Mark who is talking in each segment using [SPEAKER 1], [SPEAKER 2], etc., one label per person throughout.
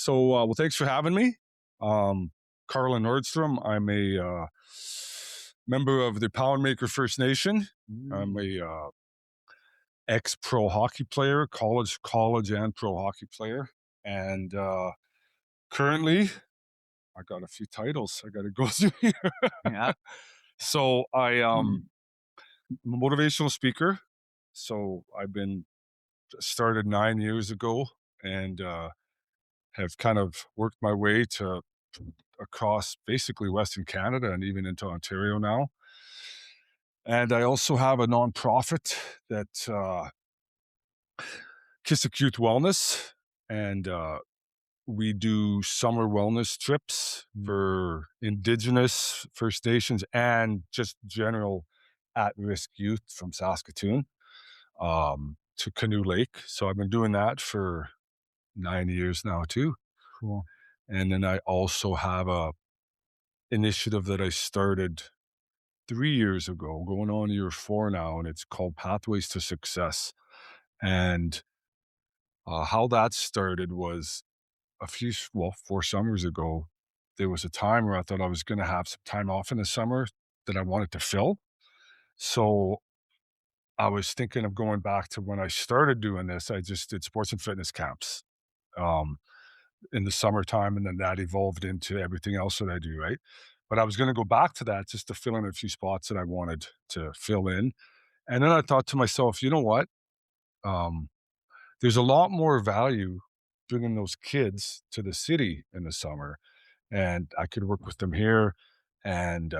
[SPEAKER 1] Well, thanks for having me. Carlin Nordstrom. I'm a member of the Poundmaker First Nation. I'm
[SPEAKER 2] Mm,
[SPEAKER 1] a ex-pro hockey player, college and pro hockey player, and currently I got a few titles I got to go through here.
[SPEAKER 2] yeah.
[SPEAKER 1] I
[SPEAKER 2] Mm,
[SPEAKER 1] I'm a motivational speaker. So I've been started 9 years ago, and have kind of worked my way to across basically Western Canada and even into Ontario now. And I also have a nonprofit that Kissick Youth Wellness, and we do summer wellness trips
[SPEAKER 2] mm,
[SPEAKER 1] for Indigenous First Nations and just general at-risk youth from Saskatoon to Canoe Lake. So I've been doing that for 9 years now too.
[SPEAKER 2] cool.
[SPEAKER 1] And then I also have a initiative that I started 3 years ago, going on year four now, and it's called Pathways to Success. And how that started was well, 4 summers ago. There was a time where I thought I was going to have some time off in the summer that I wanted to fill. So I was thinking of going back to when I started doing this. I just did sports and fitness camps um, in the summertime, and then that evolved into everything else that I do, right? But I was going to go back to that just to fill in a few spots that I wanted to fill in. And then I thought to myself, you know what? Um, there's a lot more value bringing those kids to the city in the summer, and I could work with them here and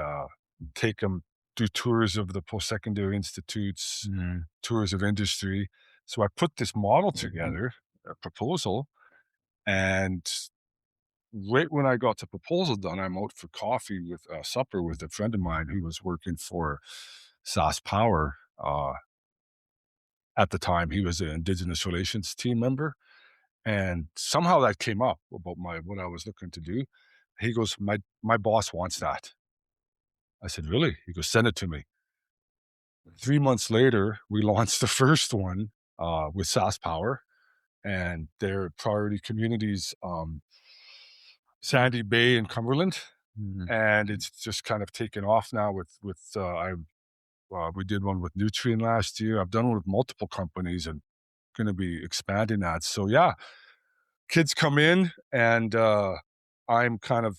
[SPEAKER 1] take them do tours of the post-secondary institutes,
[SPEAKER 2] Mm,
[SPEAKER 1] tours of industry. So I put this model together, a proposal, and right when I got the proposal done, I'm out for coffee with supper with a friend of mine who was working for SAS Power. At the time, he was an Indigenous relations team member, and somehow that came up about my what I was looking to do. He goes, "My boss wants that." I said, "Really?" He goes, "Send it to me." 3 months later, we launched the first one with SAS Power and their priority communities, Sandy Bay and Cumberland,
[SPEAKER 2] mm,
[SPEAKER 1] and it's just kind of taken off now. We did one with Nutrien last year. I've done one with multiple companies and going to be expanding that. So yeah, kids come in, and I'm kind of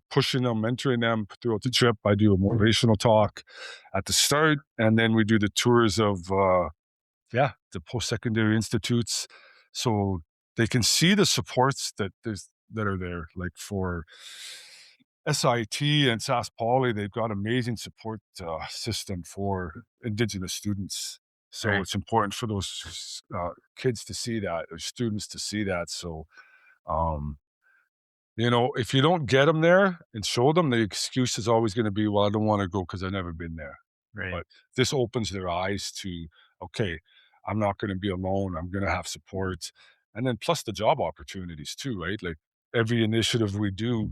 [SPEAKER 1] pushing them, mentoring them throughout the trip. I do a motivational talk at the start, and then we do the tours of the post-secondary institutes, so they can see the supports that are there. Like for SIT and SAS Poly, they've got amazing support system for Indigenous students. So
[SPEAKER 2] right.
[SPEAKER 1] it's important for those kids to see that, or students to see that. So um, if you don't get them there and show them, the excuse is always going to be, "Well, I don't want to go because I've never been there."
[SPEAKER 2] Right.
[SPEAKER 1] But this opens their eyes to, okay, I'm not going to be alone. I'm going to have support. And then plus the job opportunities too, right? Like every initiative we do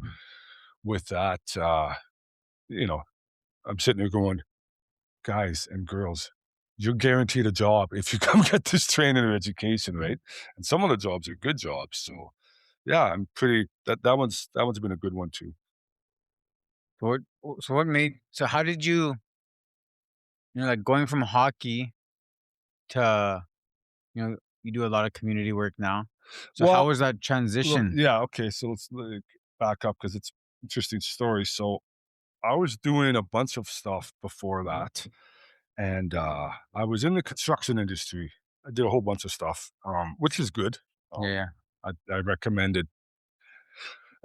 [SPEAKER 1] with that, you know, I'm sitting there going, guys and girls, you're guaranteed a job if you come get this training or education, right? And some of the jobs are good jobs. So yeah, I'm pretty that one's been a good one too.
[SPEAKER 2] So how did like going from hockey to, you do a lot of community work now. So how
[SPEAKER 1] Well,
[SPEAKER 2] was that transition?
[SPEAKER 1] yeah, okay. So let's back up because it's an interesting story. So I was doing a bunch of stuff before that, and I was in the construction industry. I did a whole bunch of stuff, which is good.
[SPEAKER 2] Yeah,
[SPEAKER 1] Um,
[SPEAKER 2] yeah.
[SPEAKER 1] I recommended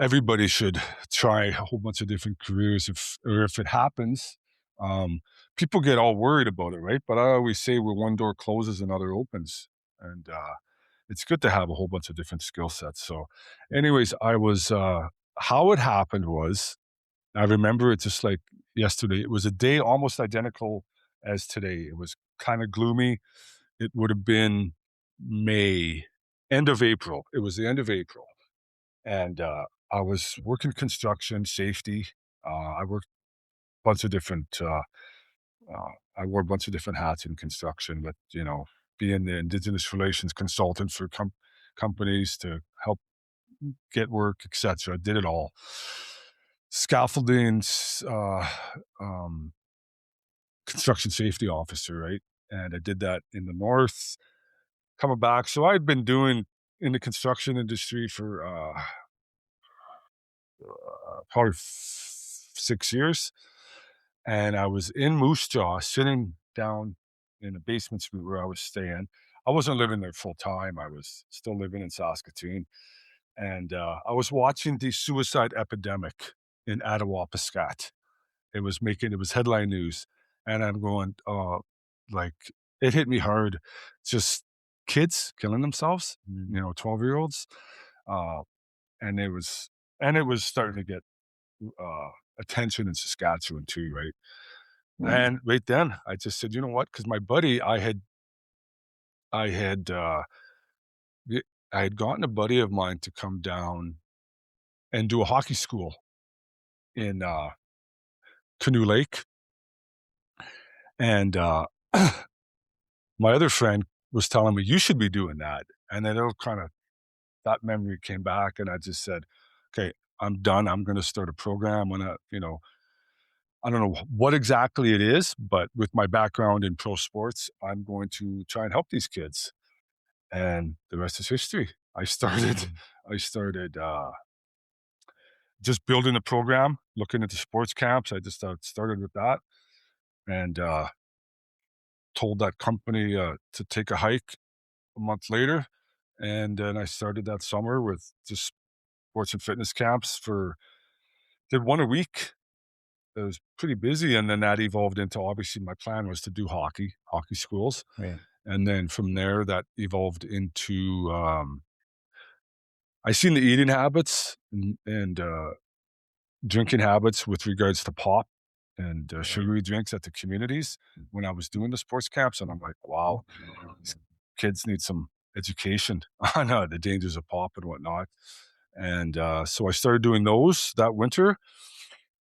[SPEAKER 1] everybody should try a whole bunch of different careers if it happens. Um, People get all worried about it, right? But I always say where one door closes, another opens, and it's good to have a whole bunch of different skill sets. So, anyways, I was how it happened was I remember it just like yesterday. It was a day almost identical as today. It was kind of gloomy. It would have been May, end of April. It was the end of April, and I was working construction safety. I worked a bunch of different. I wore a bunch of different hats in construction, but being the Indigenous relations consultant for companies to help. get work, etc. Did it all. Scaffolding, construction safety officer, right? And I did that in the north. Coming back, so I'd been doing in the construction industry for probably 6 years, and I was in Moose Jaw, sitting down in the basement suite where I was staying. I wasn't living there full time. I was still living in Saskatoon, and I was watching the suicide epidemic in Attawapiskat. It was headline news, and I'm going, like it hit me hard. Just kids killing themselves,
[SPEAKER 2] Mm.
[SPEAKER 1] 12-year-olds, uh, and it was starting to get attention in Saskatchewan too, right? And right then, I just said, you know what? Because my buddy, I had, y- I had gotten a buddy of mine to come down and do a hockey school in Canoe Lake, and my other friend was telling me you should be doing that, and then it kind of that memory came back, and I just said, okay, I'm done. I'm going to start a program. I'm going to, I don't know what exactly it is, but with my background in pro sports, I'm going to try and help these kids. And the rest is history.
[SPEAKER 2] Mm.
[SPEAKER 1] I started just building a program, looking at the sports camps. I just started with that and told that company to take a hike a month later. And then I started that summer with just sports and fitness camps did one a week. It was pretty busy. And then that evolved into obviously my plan was to do hockey schools.
[SPEAKER 2] Right.
[SPEAKER 1] And then from there, that evolved into I seen the eating habits and drinking habits with regards to pop and
[SPEAKER 2] Right.
[SPEAKER 1] sugary drinks at the communities when I was doing the sports camps. And I'm like, wow, these kids need some education on the dangers of pop and whatnot. And so I started doing those that winter.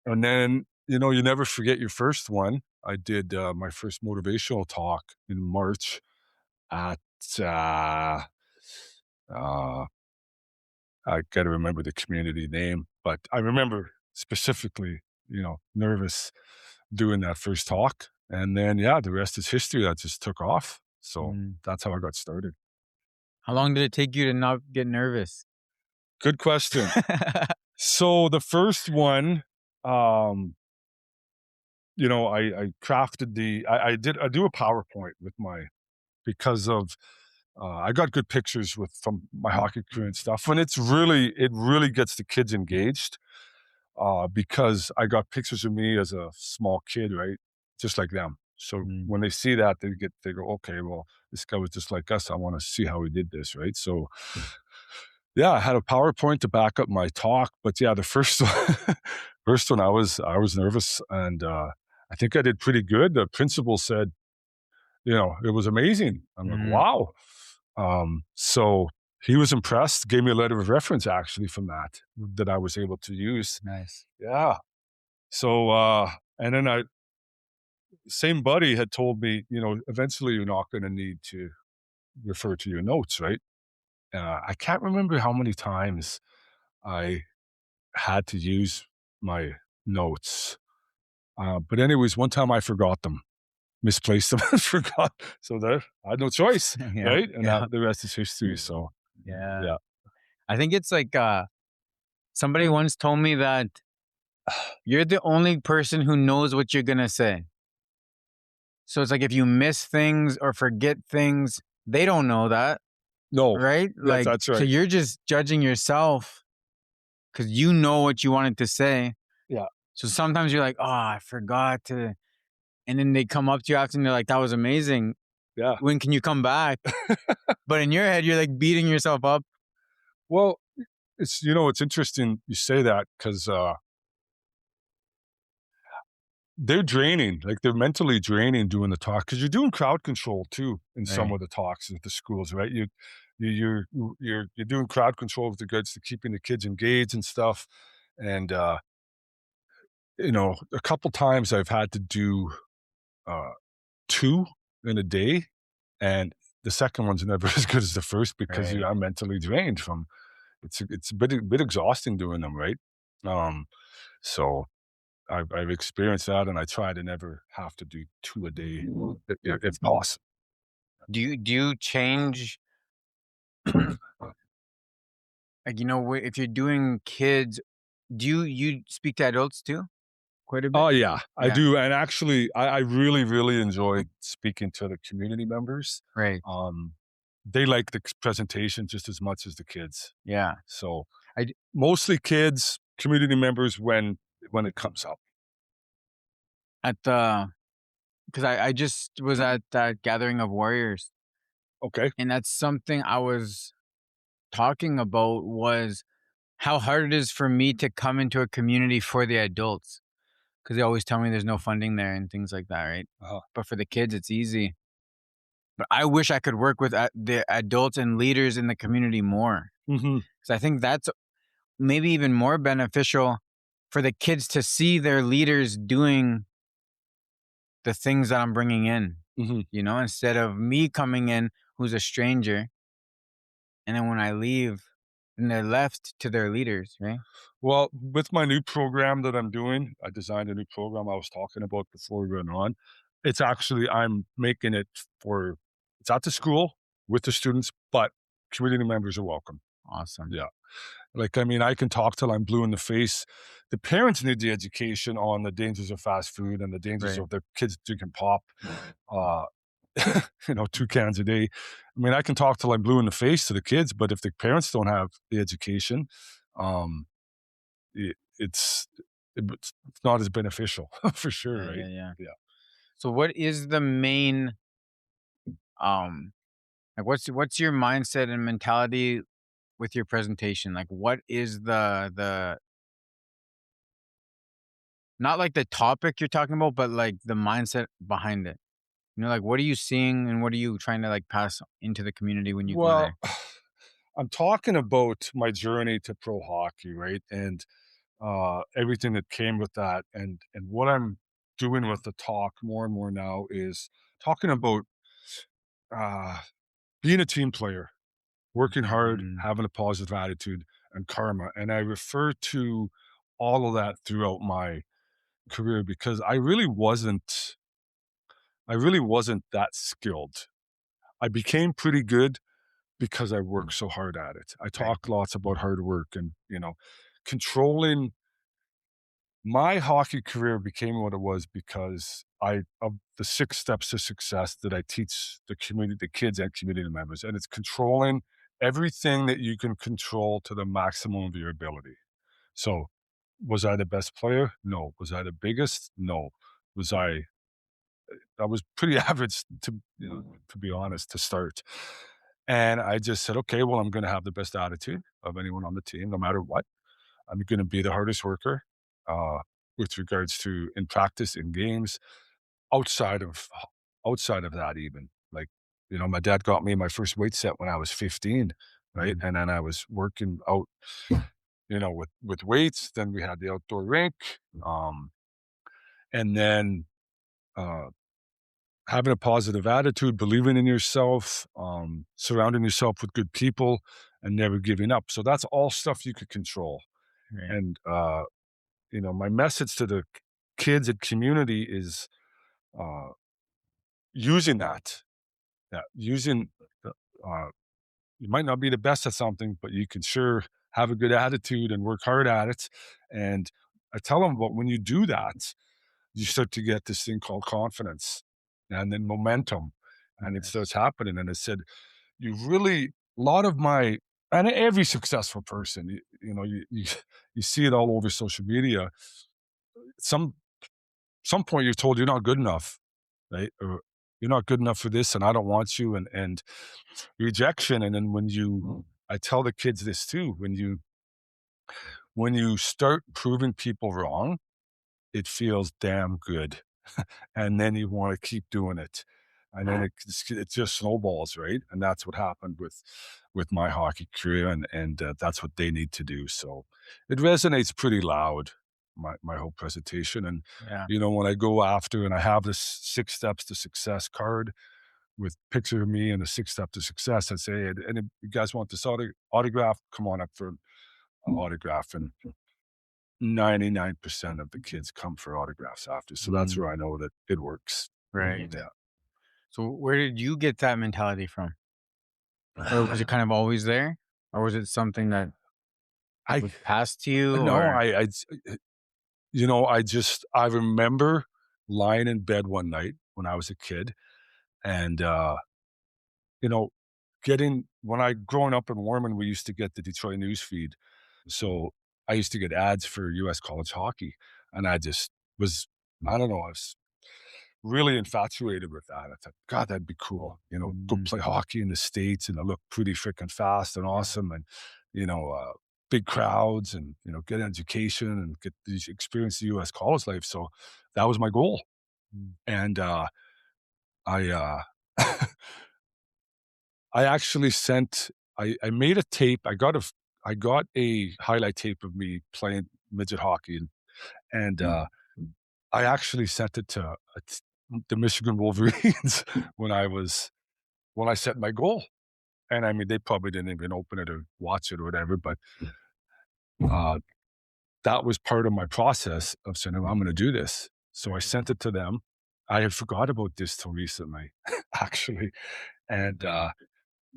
[SPEAKER 1] And then, you never forget your first one. I did my first motivational talk in March at, uh, uh, I got to remember the community name, but I remember specifically, nervous doing that first talk. And then, yeah, the rest is history. That just took off. So
[SPEAKER 2] Mm.
[SPEAKER 1] that's how I got started.
[SPEAKER 2] How long did it take you to not get nervous?
[SPEAKER 1] Good question. So the first one, um, I crafted I do a PowerPoint with because of, I got good pictures from my hockey crew and stuff. And it really gets the kids engaged. Because I got pictures of me as a small kid, right? Just like them. So
[SPEAKER 2] Mm.
[SPEAKER 1] when they see that, they go, okay, well, this guy was just like us. I want to see how he did this, right? So yeah, I had a PowerPoint to back up my talk, but yeah, the first one, first one, I was nervous, and I think I did pretty good. The principal said, it was amazing. I'm like,
[SPEAKER 2] Mm.
[SPEAKER 1] wow. So he was impressed. Gave me a letter of reference actually from that I was able to use.
[SPEAKER 2] Nice.
[SPEAKER 1] Yeah. So, and then same buddy had told me, eventually you're not going to need to refer to your notes, right? I can't remember how many times I had to use my notes. But anyways, one time I forgot them, misplaced them, and forgot. So there, I had no choice,
[SPEAKER 2] Yeah.
[SPEAKER 1] right? And
[SPEAKER 2] Yeah.
[SPEAKER 1] the rest is history. So
[SPEAKER 2] Yeah.
[SPEAKER 1] yeah,
[SPEAKER 2] I think it's like somebody once told me that you're the only person who knows what you're gonna say. So it's like if you miss things or forget things, they don't know that,
[SPEAKER 1] no,
[SPEAKER 2] right? Like
[SPEAKER 1] that's
[SPEAKER 2] so
[SPEAKER 1] right.
[SPEAKER 2] you're just judging yourself because you know what you wanted to say.
[SPEAKER 1] Yeah,
[SPEAKER 2] So sometimes you're like, oh, I forgot to, and then they come up to you after and they're like, that was amazing.
[SPEAKER 1] yeah.
[SPEAKER 2] When can you come back? But in your head, you're like beating yourself up.
[SPEAKER 1] Well, it's interesting you say that because they're draining, like they're mentally draining doing the talk because you're doing crowd control too in some
[SPEAKER 2] Right.
[SPEAKER 1] of the talks at the schools, right? You're doing crowd control with regards to keeping the kids engaged and stuff. And a couple times I've had to do uh, two in a day, and the second one's never as good as the first because
[SPEAKER 2] Right.
[SPEAKER 1] I'm mentally drained from it's a bit exhausting doing them, right? Um, so I've experienced that, and I try to never have to do 2 a day if possible.
[SPEAKER 2] Do you change, like, if you're doing kids, do you speak to adults too? Quite a bit?
[SPEAKER 1] Oh, yeah, I
[SPEAKER 2] Yeah,
[SPEAKER 1] do, and actually, I really, really enjoy speaking to the community members.
[SPEAKER 2] right.
[SPEAKER 1] Um, they like the presentation just as much as the kids.
[SPEAKER 2] Yeah.
[SPEAKER 1] So,
[SPEAKER 2] I d
[SPEAKER 1] mostly kids, community members when it comes up.
[SPEAKER 2] at the because I just was at that gathering of warriors,
[SPEAKER 1] Okay.
[SPEAKER 2] and that's something I was talking about, was how hard it is for me to come into a community for the adults, because they always tell me there's no funding there and things like that, right?
[SPEAKER 1] Uh-huh.
[SPEAKER 2] But for the kids, it's easy. But I wish I could work with the adults and leaders in the community more,
[SPEAKER 1] Mhm,
[SPEAKER 2] because I think that's maybe even more beneficial for the kids to see their leaders doing the things that I'm bringing in,
[SPEAKER 1] mhm.
[SPEAKER 2] instead of me coming in who's a stranger. And then when I leave, and they're left to their leaders, right?
[SPEAKER 1] Well, with my new program that I'm doing, I designed a new program I was talking about before we went on. It's actually I'm making it for it's at the school with the students, but community members are welcome.
[SPEAKER 2] Awesome.
[SPEAKER 1] Yeah. Like, I mean, I can talk till I'm blue in the face. The parents need the education on the dangers of fast food and the dangers
[SPEAKER 2] Right.
[SPEAKER 1] of their kids drinking pop, uh, 2 cans a day. I mean, I can talk till I'm blue in the face to the kids, but if the parents don't have the education, um, it, it's it's not as beneficial for sure,
[SPEAKER 2] Yeah,
[SPEAKER 1] right?
[SPEAKER 2] yeah, yeah.
[SPEAKER 1] Yeah.
[SPEAKER 2] So what is the main, um like, what's your mindset and mentality with your presentation? Like, what is the not like the topic you're talking about, but like the mindset behind it? Like, what are you seeing and what are you trying to like pass into the community when you go
[SPEAKER 1] Well,
[SPEAKER 2] there?
[SPEAKER 1] I'm talking about my journey to pro hockey, right? And everything that came with that, and what I'm doing with the talk more and more now is talking about uh, being a team player, working hard,
[SPEAKER 2] Mm,
[SPEAKER 1] having a positive attitude, and karma. And I refer to all of that throughout my career because I really wasn't that skilled. I became pretty good because I worked so hard at it. I
[SPEAKER 2] right.
[SPEAKER 1] talk lots about hard work and, controlling my hockey career became what it was because I of the 6 steps to success that I teach the kids and community members, and it's controlling everything that you can control to the maximum of your ability. So, was I the best player? No. Was I the biggest? No. Was I was pretty average to be honest, to start. And I just said, "Okay, well, I'm gonna have the best attitude of anyone on the team no matter what. I'm gonna be the hardest worker, uh, with regards to in practice, in games, outside of outside of that even. Like, my dad got me my first weight set when I was 15, right?
[SPEAKER 2] Mhm.
[SPEAKER 1] And then I was working out, with weights. Then we had the outdoor rink, and then, uh, having a positive attitude, believing in yourself, surrounding yourself with good people, and never giving up. So that's all stuff you could control.
[SPEAKER 2] Right.
[SPEAKER 1] And, my message to the kids and community is uh, using that. Yeah, using, the, uh, you might not be the best at something, but you can sure have a good attitude and work hard at it. And I tell them, but when you do that, you start to get this thing called confidence and then momentum, and it starts
[SPEAKER 2] Yes.
[SPEAKER 1] happening. And I said, you really, a lot of my, and every successful person, you see it all over social media. Some some point you're told you're not good enough, right? Or you're not good enough for this, and I don't want you, and rejection. And then I tell the kids this too, when you start proving people wrong, it feels damn good, and then you want to keep doing it, and then it just snowballs, right? And that's what happened with my hockey career, and that's what they need to do. So it resonates pretty loud. My whole presentation, and
[SPEAKER 2] Yeah.
[SPEAKER 1] when I go after and I have this 6 steps to success card, with picture of me and the 6 step to success. I'd say, "Hey, and if you guys want this autograph, come on up for an autograph." And 99% of the kids come for autographs after. So that's
[SPEAKER 2] Mm,
[SPEAKER 1] where I know that it works.
[SPEAKER 2] right.
[SPEAKER 1] Yeah.
[SPEAKER 2] So where did you get that mentality from? Or was it kind of always there? Or was it something that
[SPEAKER 1] I
[SPEAKER 2] was passed to you
[SPEAKER 1] no,
[SPEAKER 2] or
[SPEAKER 1] I remember lying in bed one night when I was a kid and, you know, when I growing up in Warman, we used to get the Detroit news feed. So I used to get ads for US college hockey. And I just was, I don't know, I was really infatuated with that. I thought, God, that'd be cool. Go
[SPEAKER 2] Mm,
[SPEAKER 1] play hockey in the States and I look pretty freaking fast and
[SPEAKER 2] yeah.
[SPEAKER 1] awesome. And, you know, uh, big crowds and, get an education and get these experience the US college life. So that was my goal.
[SPEAKER 2] Mm,
[SPEAKER 1] And I I actually I made a tape. I got a highlight tape of me playing midget hockey and I actually sent it to the Michigan Wolverines when I set my goal. And I mean, they probably didn't even open it or watch it or whatever, but uh, that was part of my process of saying, "Oh, I'm going to do this." So I
[SPEAKER 2] right.
[SPEAKER 1] sent it to them. I had forgot about this till recently, actually. And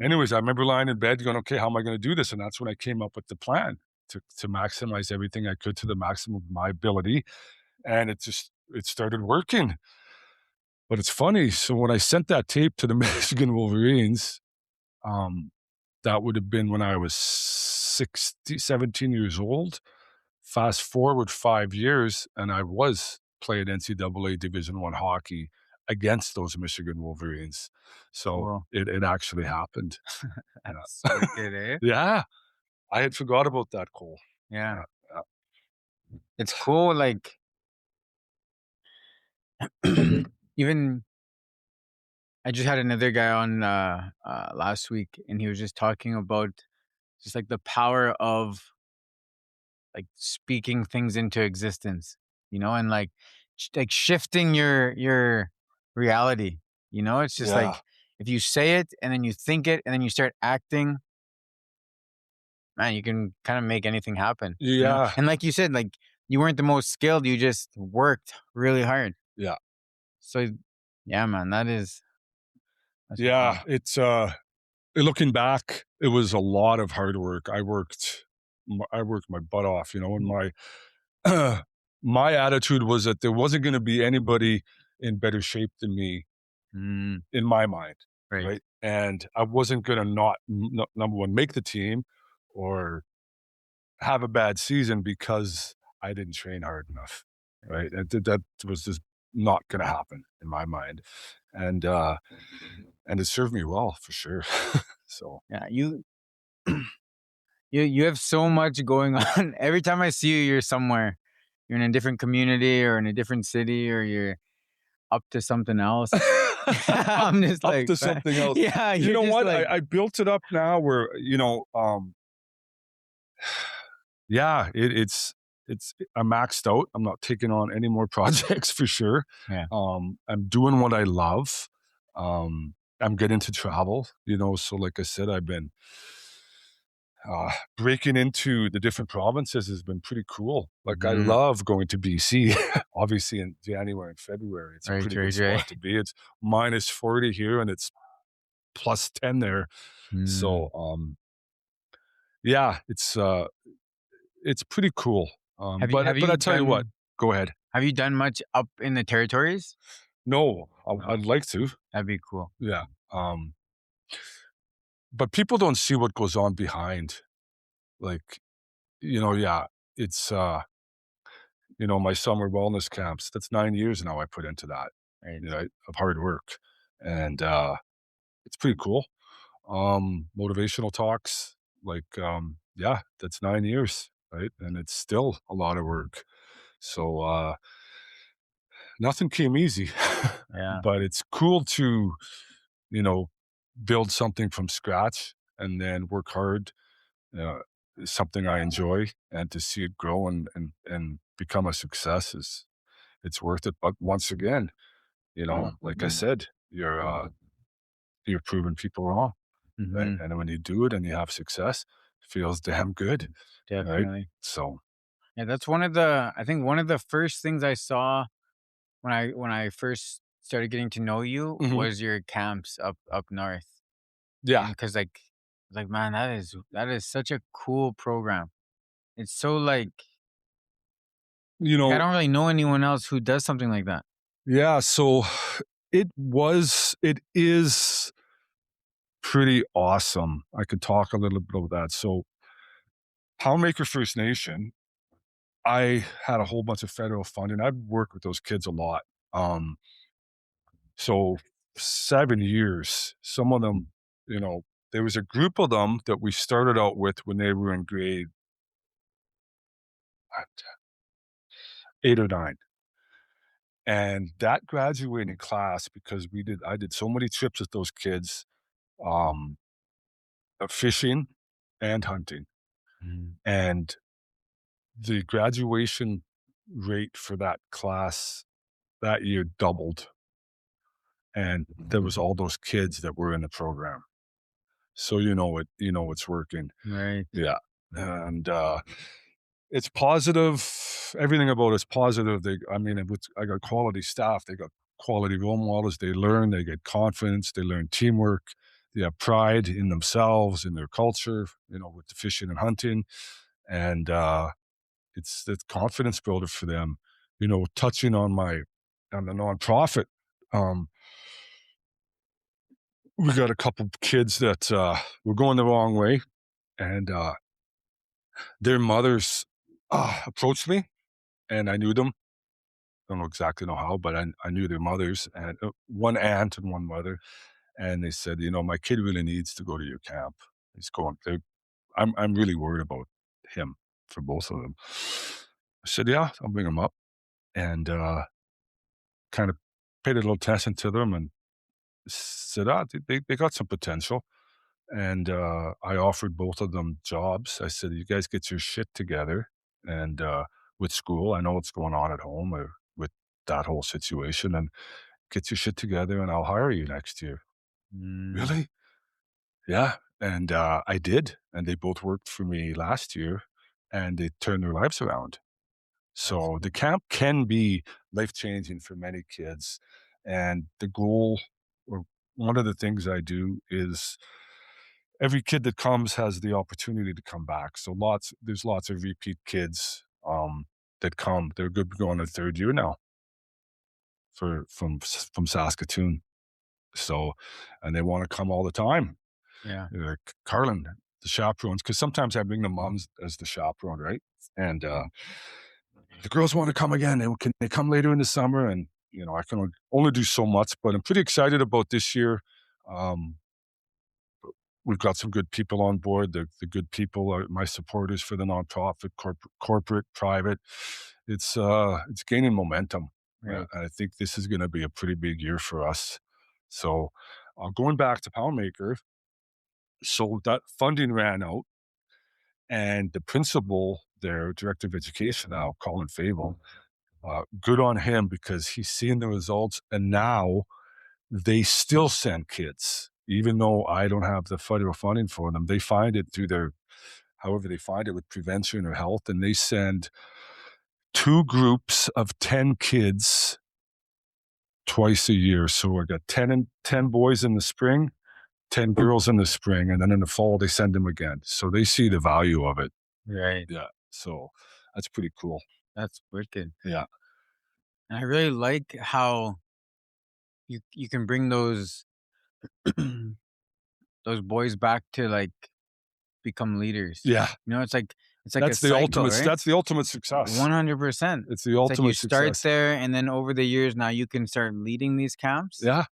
[SPEAKER 1] anyways, I remember lying in bed going, "Okay, how am I going to do this?" And that's when I came up with the plan to maximize everything I could to the maximum of my ability. And it started working. But it's funny. So when I sent that tape to the Michigan Wolverines, um, that would have been when I was 17 years old. Fast forward 5 years, and I was playing NCAA Division I hockey against those Michigan Wolverines. So
[SPEAKER 2] Cool.
[SPEAKER 1] it actually happened.
[SPEAKER 2] That's
[SPEAKER 1] Yeah.
[SPEAKER 2] wicked, eh?
[SPEAKER 1] Yeah. I had forgot about that, Cole.
[SPEAKER 2] Yeah.
[SPEAKER 1] Yeah, yeah.
[SPEAKER 2] It's cool, like even I just had another guy on last week and he was just talking about just like the power of like speaking things into existence, and like like shifting your reality. It's just
[SPEAKER 1] Yeah.
[SPEAKER 2] like if you say it and then you think it and then you start acting, man, you can kind of make anything happen.
[SPEAKER 1] Yeah.
[SPEAKER 2] And like you said, like you weren't the most skilled, you just worked really hard.
[SPEAKER 1] Yeah.
[SPEAKER 2] So yeah, man, that's
[SPEAKER 1] Yeah.
[SPEAKER 2] wild.
[SPEAKER 1] Looking back, it was a lot of hard work. I worked my butt off, and my attitude was that there wasn't gonna be anybody in better shape than me
[SPEAKER 2] Mm,
[SPEAKER 1] in my mind,
[SPEAKER 2] right.
[SPEAKER 1] right? And I wasn't gonna not number 1, make the team or have a bad season because I didn't train hard enough,
[SPEAKER 2] Right.
[SPEAKER 1] right? That was just not gonna happen in my mind. And, and it served me well for sure. So
[SPEAKER 2] Yeah, you have so much going on. Every time I see you, you're somewhere. You're in a different community or in a different city or you're up to something else.
[SPEAKER 1] up
[SPEAKER 2] I'm just
[SPEAKER 1] up
[SPEAKER 2] like,
[SPEAKER 1] to something else.
[SPEAKER 2] yeah,
[SPEAKER 1] You
[SPEAKER 2] you're
[SPEAKER 1] know
[SPEAKER 2] just
[SPEAKER 1] what?
[SPEAKER 2] like,
[SPEAKER 1] I built it up now where, yeah, it's I'm maxed out. I'm not taking on any more projects for sure.
[SPEAKER 2] yeah,
[SPEAKER 1] I'm doing what I love. I'm getting to travel, so like I said, I've been breaking into the different provinces has been pretty cool. Like I
[SPEAKER 2] mhm,
[SPEAKER 1] love going to BC. Obviously in January and February, it's a
[SPEAKER 2] right,
[SPEAKER 1] pretty good
[SPEAKER 2] right, right.
[SPEAKER 1] spot to be. It's -40 here and it's +10 there.
[SPEAKER 2] Mm.
[SPEAKER 1] So yeah, it's pretty cool.
[SPEAKER 2] Have
[SPEAKER 1] But
[SPEAKER 2] you
[SPEAKER 1] I tell you what,
[SPEAKER 2] done
[SPEAKER 1] go ahead.
[SPEAKER 2] have you done much up in the territories?
[SPEAKER 1] No,
[SPEAKER 2] Oh,
[SPEAKER 1] I'd like to.
[SPEAKER 2] that'd be cool.
[SPEAKER 1] Yeah. But people don't see what goes on behind. Like, yeah, it's my summer wellness camps. That's 9 years now I put into that,
[SPEAKER 2] Right.
[SPEAKER 1] of hard work. And it's pretty cool. Motivational talks, like yeah, that's 9 years, right? And it's still a lot of work. So nothing came easy.
[SPEAKER 2] Yeah.
[SPEAKER 1] But it's cool to, you know, build something from scratch and then work hard. Uh, something I enjoy and to see it grow and become a success is it's worth it. But once again, like I said, you're you're proving people wrong, right?
[SPEAKER 2] Mhm.
[SPEAKER 1] And when you do it and you have success, it feels damn good, right?
[SPEAKER 2] Definitely.
[SPEAKER 1] So,
[SPEAKER 2] Yeah, that's one of the I think one of the first things I saw when I first started getting to know you
[SPEAKER 1] mhm.
[SPEAKER 2] was your camps up north.
[SPEAKER 1] Yeah,
[SPEAKER 2] And because like, man, that is such a cool program. It's so
[SPEAKER 1] you
[SPEAKER 2] like I
[SPEAKER 1] know,
[SPEAKER 2] don't really know anyone else who does something like that.
[SPEAKER 1] yeah. So it is pretty awesome. I could talk a little bit about that. So, Poundmaker First Nation, I had a whole bunch of federal funding. I've worked with those kids a lot. Um, so 7 years, some of them, you know, there was a group of them that we started out with when they were in grade 8 or 9. And that graduating class, because I did so many trips with those kids, um, fishing and hunting.
[SPEAKER 2] Mhm.
[SPEAKER 1] And the graduation rate for that class that year doubled. And there was all those kids that were in the program. So you know it's working.
[SPEAKER 2] Right.
[SPEAKER 1] Yeah. And it's positive. Everything about it's positive. I mean, I got quality staff. They got quality role models. They learn. They get confidence. They learn teamwork. They have pride in themselves, in their culture. You know, with the fishing and hunting, and it's confidence builder for them. You know, touching on the nonprofit. Um, we got a couple kids that were going the wrong way, and their mothers approached me, and I knew them. Don't know exactly know how, but I knew their mothers, and one aunt and one mother, and they said, you know, my kid really needs to go to your camp. He's going. I'm really worried about him for both of them. I said, yeah, I'll bring him up, and kind of paid a little attention to them, and said, they got some potential. And I offered both of them jobs. I said, you guys get your shit together, and with school, I know what's going on at home or with that whole situation, and get your shit together, and I'll hire you next year.
[SPEAKER 2] Mm,
[SPEAKER 1] Really? Yeah. And I did, and they both worked for me last year, and they turned their lives around.
[SPEAKER 2] that's
[SPEAKER 1] So the
[SPEAKER 2] cool.
[SPEAKER 1] camp can be life changing for many kids, and the goal, or one of the things I do is every kid that comes has the opportunity to come back. So there's lots of repeat kids that come. They're good going to third year now from Saskatoon. So, and they want to come all the time.
[SPEAKER 2] Yeah.
[SPEAKER 1] They're like Carlin, the chaperones, because sometimes I bring the moms as the chaperone, right? And the girls want to come again. Can they come later in the summer? And I can only do so much, but I'm pretty excited about this year. Um, we've got some good people on board. The good people are my supporters for the nonprofit, corporate, private. It's gaining momentum.
[SPEAKER 2] Right.
[SPEAKER 1] I think this is going to be a pretty big year for us. So, going back to Poundmaker, so that funding ran out, and the principal, their director of education now, Colin Fable, good on him because he's seeing the results, and now they still send kids, even though I don't have the federal funding for them. They find it through however they find it with prevention or health, and they send two groups of 10 kids twice a year. So I got 10 boys in the spring, 10 girls in the spring, and then in the fall they send them again. So they see the value of it.
[SPEAKER 2] Right.
[SPEAKER 1] Yeah. So that's pretty cool.
[SPEAKER 2] That's wicked.
[SPEAKER 1] Yeah.
[SPEAKER 2] And I really like how you can bring those those boys back to become leaders.
[SPEAKER 1] Yeah.
[SPEAKER 2] It's like a cycle, right?
[SPEAKER 1] That's the ultimate success.
[SPEAKER 2] 100%.
[SPEAKER 1] It's the
[SPEAKER 2] It's like you
[SPEAKER 1] ultimate
[SPEAKER 2] start
[SPEAKER 1] success.
[SPEAKER 2] there and then over the years now you can start leading these camps.
[SPEAKER 1] Yeah.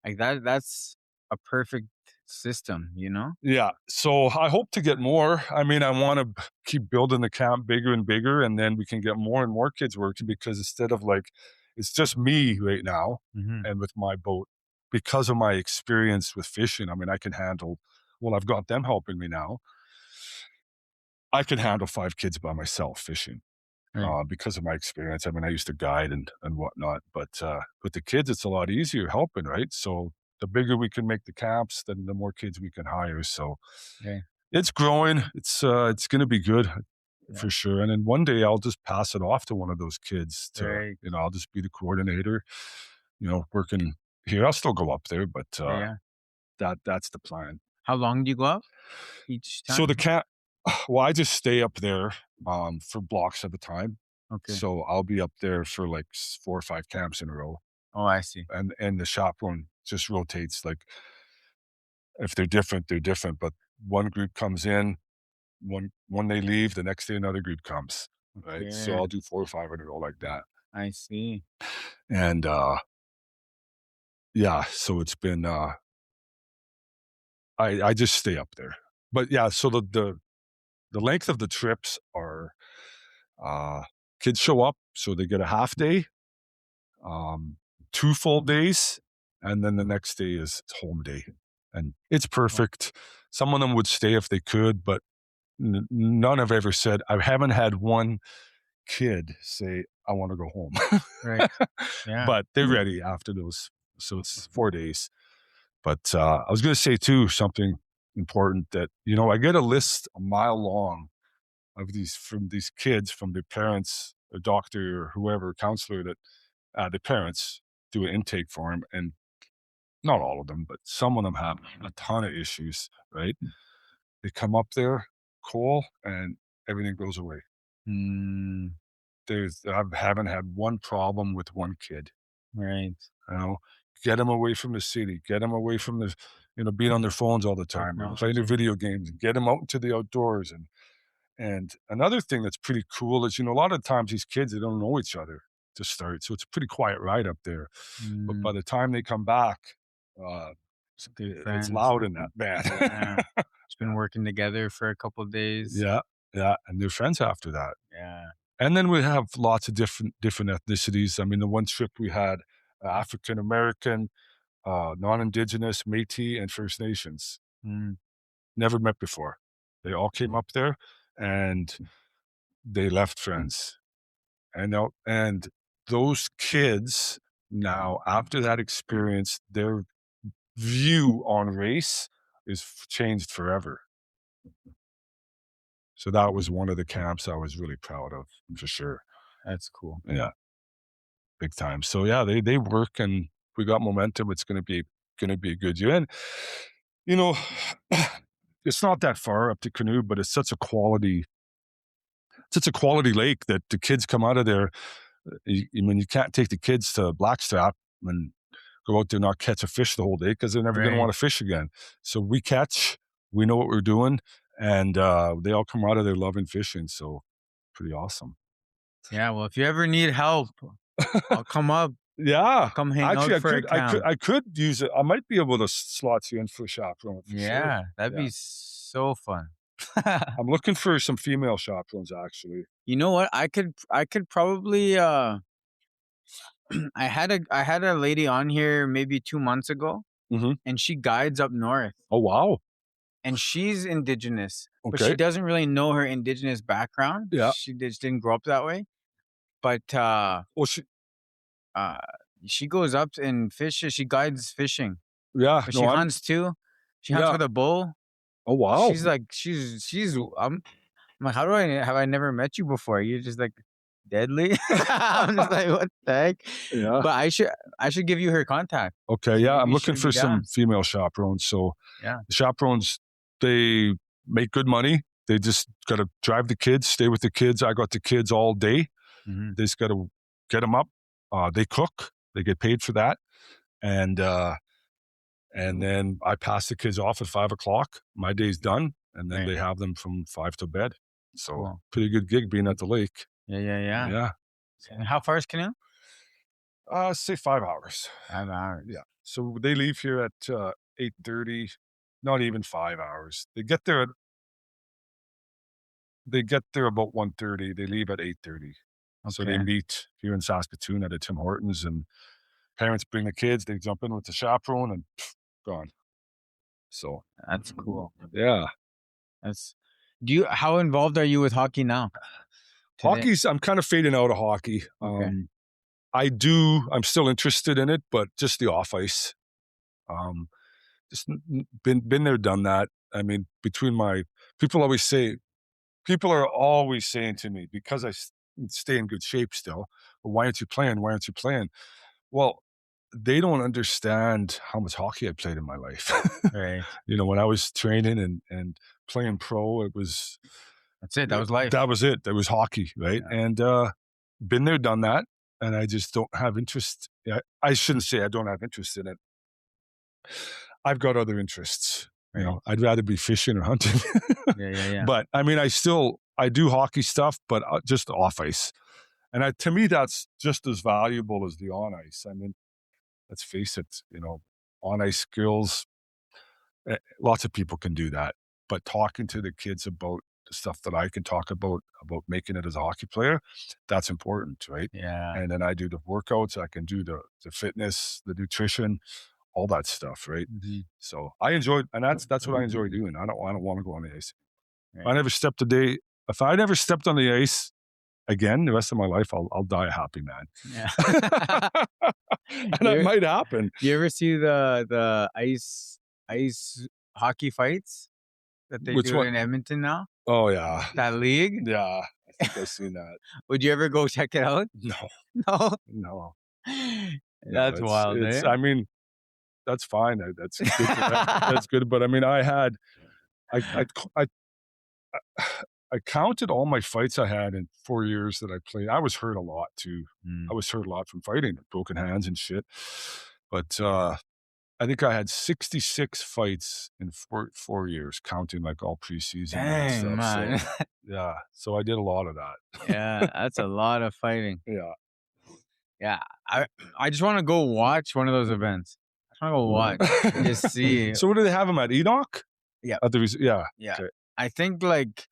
[SPEAKER 2] Like that's a perfect system, you know?
[SPEAKER 1] Yeah. So I hope to get more. I mean, I want to keep building the camp bigger and bigger, and then we can get more and more kids working because instead of it's just me right now
[SPEAKER 2] Mhm.
[SPEAKER 1] and with my boat, because of my experience with fishing, I mean, well, I've got them helping me now. I can handle 5 kids by myself fishing.
[SPEAKER 2] Right.
[SPEAKER 1] Because of my experience. I mean, I used to guide and whatnot, but with the kids, it's a lot easier helping, right? So the bigger we can make the camps, then the more kids we can hire. So
[SPEAKER 2] Okay.
[SPEAKER 1] it's growing. It's going to be good
[SPEAKER 2] Yeah.
[SPEAKER 1] for sure. And then one day I'll just pass it off to one of those kids to,
[SPEAKER 2] Right.
[SPEAKER 1] I'll just be the coordinator, working here. I'll still go up there, but
[SPEAKER 2] Yeah.
[SPEAKER 1] that's the plan.
[SPEAKER 2] How long do you go up each
[SPEAKER 1] So
[SPEAKER 2] time?
[SPEAKER 1] well, I just stay up there for blocks at a time.
[SPEAKER 2] Okay.
[SPEAKER 1] So I'll be up there for like 4 or 5 camps in a row,
[SPEAKER 2] Oh, I see.
[SPEAKER 1] and the chaperone just rotates. Like if they're different, they're different. But one group comes in, when they leave, the next day another group comes. Right. So
[SPEAKER 2] Okay.
[SPEAKER 1] I'll do 4 or 5 in a row like that.
[SPEAKER 2] I see.
[SPEAKER 1] And yeah, so it's been I just stay up there. But yeah, so the length of the trips are uh kids show up, so they get a half day, um 2 full days, and then the next day is home day. And it's
[SPEAKER 2] Well,
[SPEAKER 1] perfect. Some of them would stay if they could, but none have ever said. I haven't had one kid say, I want to go home.
[SPEAKER 2] right. Yeah.
[SPEAKER 1] But they're ready after those. So it's 4 days. But I was going to say, too, something important that, I get a list a mile long of these kids from their parents, a doctor or whoever, counselor, that the parents do an intake for them. And not all of them, but some of them have a ton of issues, right? They come up there, cool, and everything goes away.
[SPEAKER 2] Mm,
[SPEAKER 1] I haven't had one problem with one kid.
[SPEAKER 2] right.
[SPEAKER 1] You know, get them away from the city, get them away from being on their phones all the time or playing their
[SPEAKER 2] Technology.
[SPEAKER 1] video games, get them out into the outdoors. And another thing that's pretty cool is, a lot of times these kids, they don't know each other to start. So it's a pretty quiet ride up there. But by
[SPEAKER 2] Mm,
[SPEAKER 1] the time they come back, uh,
[SPEAKER 2] some good
[SPEAKER 1] it's
[SPEAKER 2] friends.
[SPEAKER 1] loud in that
[SPEAKER 2] Yeah.
[SPEAKER 1] band.
[SPEAKER 2] It's been working together for a couple of days.
[SPEAKER 1] Yeah, yeah, and they're friends after that.
[SPEAKER 2] Yeah.
[SPEAKER 1] And then we have lots of different ethnicities. I mean, the one trip we had, African American, non-Indigenous, Métis, and First Nations.
[SPEAKER 2] Mm,
[SPEAKER 1] Never met before. They all came up there, and they left friends. And those kids now, after that experience, their view on race is changed forever. So that was one of the camps I was really proud of, for sure.
[SPEAKER 2] that's cool.
[SPEAKER 1] Yeah, big time. So yeah, they work, and we got momentum. It's gonna be a good year. And you know, it's not that far up to Canoe, but it's such a quality lake that the kids come out of there. You can't take the kids to Blackstrap and go out there and not catch a fish the whole day because they're never going to
[SPEAKER 2] Right.
[SPEAKER 1] want to fish again. So we know what we're doing, and they all come out of there loving fishing. So pretty awesome.
[SPEAKER 2] Yeah. Well, if you ever need help, I'll come up.
[SPEAKER 1] Yeah,
[SPEAKER 2] I'll come hang
[SPEAKER 1] actually,
[SPEAKER 2] out
[SPEAKER 1] I
[SPEAKER 2] for a
[SPEAKER 1] could, I could,
[SPEAKER 2] camp.
[SPEAKER 1] I could use it. I might be able to slot you in for chaperone for sure.
[SPEAKER 2] Yeah. That'd
[SPEAKER 1] Yeah,
[SPEAKER 2] be so fun.
[SPEAKER 1] I'm looking for some female chaperones actually.
[SPEAKER 2] You know what? I could probably I had a lady on here maybe 2 months ago,
[SPEAKER 1] Hmm.
[SPEAKER 2] and she guides up north,
[SPEAKER 1] Oh wow.
[SPEAKER 2] and she's indigenous, but she
[SPEAKER 1] Okay.
[SPEAKER 2] doesn't really know her indigenous background.
[SPEAKER 1] Yeah.
[SPEAKER 2] She just didn't grow up that way. But
[SPEAKER 1] Well,
[SPEAKER 2] uh she goes up and fishes. She guides fishing,
[SPEAKER 1] yeah.
[SPEAKER 2] but she
[SPEAKER 1] No,
[SPEAKER 2] hunts too. She hunts
[SPEAKER 1] yeah.
[SPEAKER 2] with a bull.
[SPEAKER 1] Oh wow.
[SPEAKER 2] She's like I'm like, how do I have I never met you before? You're just like deadly. I'm just like, what the heck?
[SPEAKER 1] Yeah.
[SPEAKER 2] But I should give you her contact.
[SPEAKER 1] Okay. Yeah. I'm
[SPEAKER 2] Maybe
[SPEAKER 1] looking
[SPEAKER 2] she'll be
[SPEAKER 1] for some
[SPEAKER 2] down.
[SPEAKER 1] female chaperones. So
[SPEAKER 2] Yeah.
[SPEAKER 1] the chaperones, they make good money. They just got to drive the kids, stay with the kids. I got the kids all day.
[SPEAKER 2] Hmm.
[SPEAKER 1] They just got to get them up. They cook. They get paid for that. And then I pass the kids off at 5 o'clock. My day's done. And then
[SPEAKER 2] Right.
[SPEAKER 1] they have them from 5 to bed. So
[SPEAKER 2] Cool.
[SPEAKER 1] pretty good gig being at the lake.
[SPEAKER 2] Yeah, yeah, yeah.
[SPEAKER 1] Yeah.
[SPEAKER 2] And how far is Canoe?
[SPEAKER 1] Say 5 hours.
[SPEAKER 2] 5 hours.
[SPEAKER 1] Yeah. So they leave here at 8:30. Not even 5 hours. They get there about 1:30. They leave at 8:30. So they
[SPEAKER 2] Okay.
[SPEAKER 1] meet here in Saskatoon at a Tim Hortons, and parents bring the kids. They jump in with the chaperone and gone. So
[SPEAKER 2] That's cool.
[SPEAKER 1] yeah,
[SPEAKER 2] That's how involved are you with hockey now? Today?
[SPEAKER 1] I'm kind of fading out of hockey.
[SPEAKER 2] Okay.
[SPEAKER 1] I'm still interested in it, but just the off ice. Just been there, done that. I mean, between my people always say people are always saying to me because stay in good shape still. Well, why aren't you playing? Why aren't you playing? Well, they don't understand how much hockey I played in my life.
[SPEAKER 2] Right.
[SPEAKER 1] When I was training and playing pro, it was
[SPEAKER 2] That's it. That was life.
[SPEAKER 1] that was it. That was hockey, right?
[SPEAKER 2] Yeah.
[SPEAKER 1] And been there, done that, and I just don't have interest. I shouldn't say I don't have interest in it. I've got other interests.
[SPEAKER 2] Right.
[SPEAKER 1] I'd rather be fishing or hunting.
[SPEAKER 2] Yeah.
[SPEAKER 1] But I mean, I do hockey stuff, but just off ice. And to me, that's just as valuable as the on ice. I mean, let's face it, on ice skills, lots of people can do that. But talking to the kids about the stuff that I can talk about making it as a hockey player, that's important, right?
[SPEAKER 2] Yeah.
[SPEAKER 1] And then I do the workouts, I can do the fitness, the nutrition, all that stuff, right?
[SPEAKER 2] Mhm.
[SPEAKER 1] So I enjoy, and that's what I enjoy doing. I don't want to go on the ice.
[SPEAKER 2] Right.
[SPEAKER 1] If I never stepped on the ice again the rest of my life, I'll die a happy man.
[SPEAKER 2] Yeah.
[SPEAKER 1] And that might happen.
[SPEAKER 2] You ever see the ice hockey fights that they
[SPEAKER 1] Which
[SPEAKER 2] do
[SPEAKER 1] one?
[SPEAKER 2] in Edmonton now?
[SPEAKER 1] Oh yeah.
[SPEAKER 2] That league?
[SPEAKER 1] Yeah. I think I've seen that.
[SPEAKER 2] Would you ever go check it out?
[SPEAKER 1] No.
[SPEAKER 2] No.
[SPEAKER 1] No.
[SPEAKER 2] That's wild, eh?
[SPEAKER 1] I mean, that's fine. That's good. That's good. But I mean, I I counted all my fights I had in 4 years that I played. I was hurt a lot too. I was hurt a lot from fighting, broken hands and shit. But I think I had 66 fights in 4 years, counting like all preseason and
[SPEAKER 2] Dang,
[SPEAKER 1] stuff.
[SPEAKER 2] man.
[SPEAKER 1] So, yeah, so I did a lot of that.
[SPEAKER 2] Yeah, that's a lot of fighting.
[SPEAKER 1] Yeah.
[SPEAKER 2] Yeah, I just want to go watch one of those events. I just want to go watch and just see.
[SPEAKER 1] So, what do they have them at Enoch?
[SPEAKER 2] Yeah.
[SPEAKER 1] Yeah.
[SPEAKER 2] Yeah.
[SPEAKER 1] Okay.
[SPEAKER 2] I think like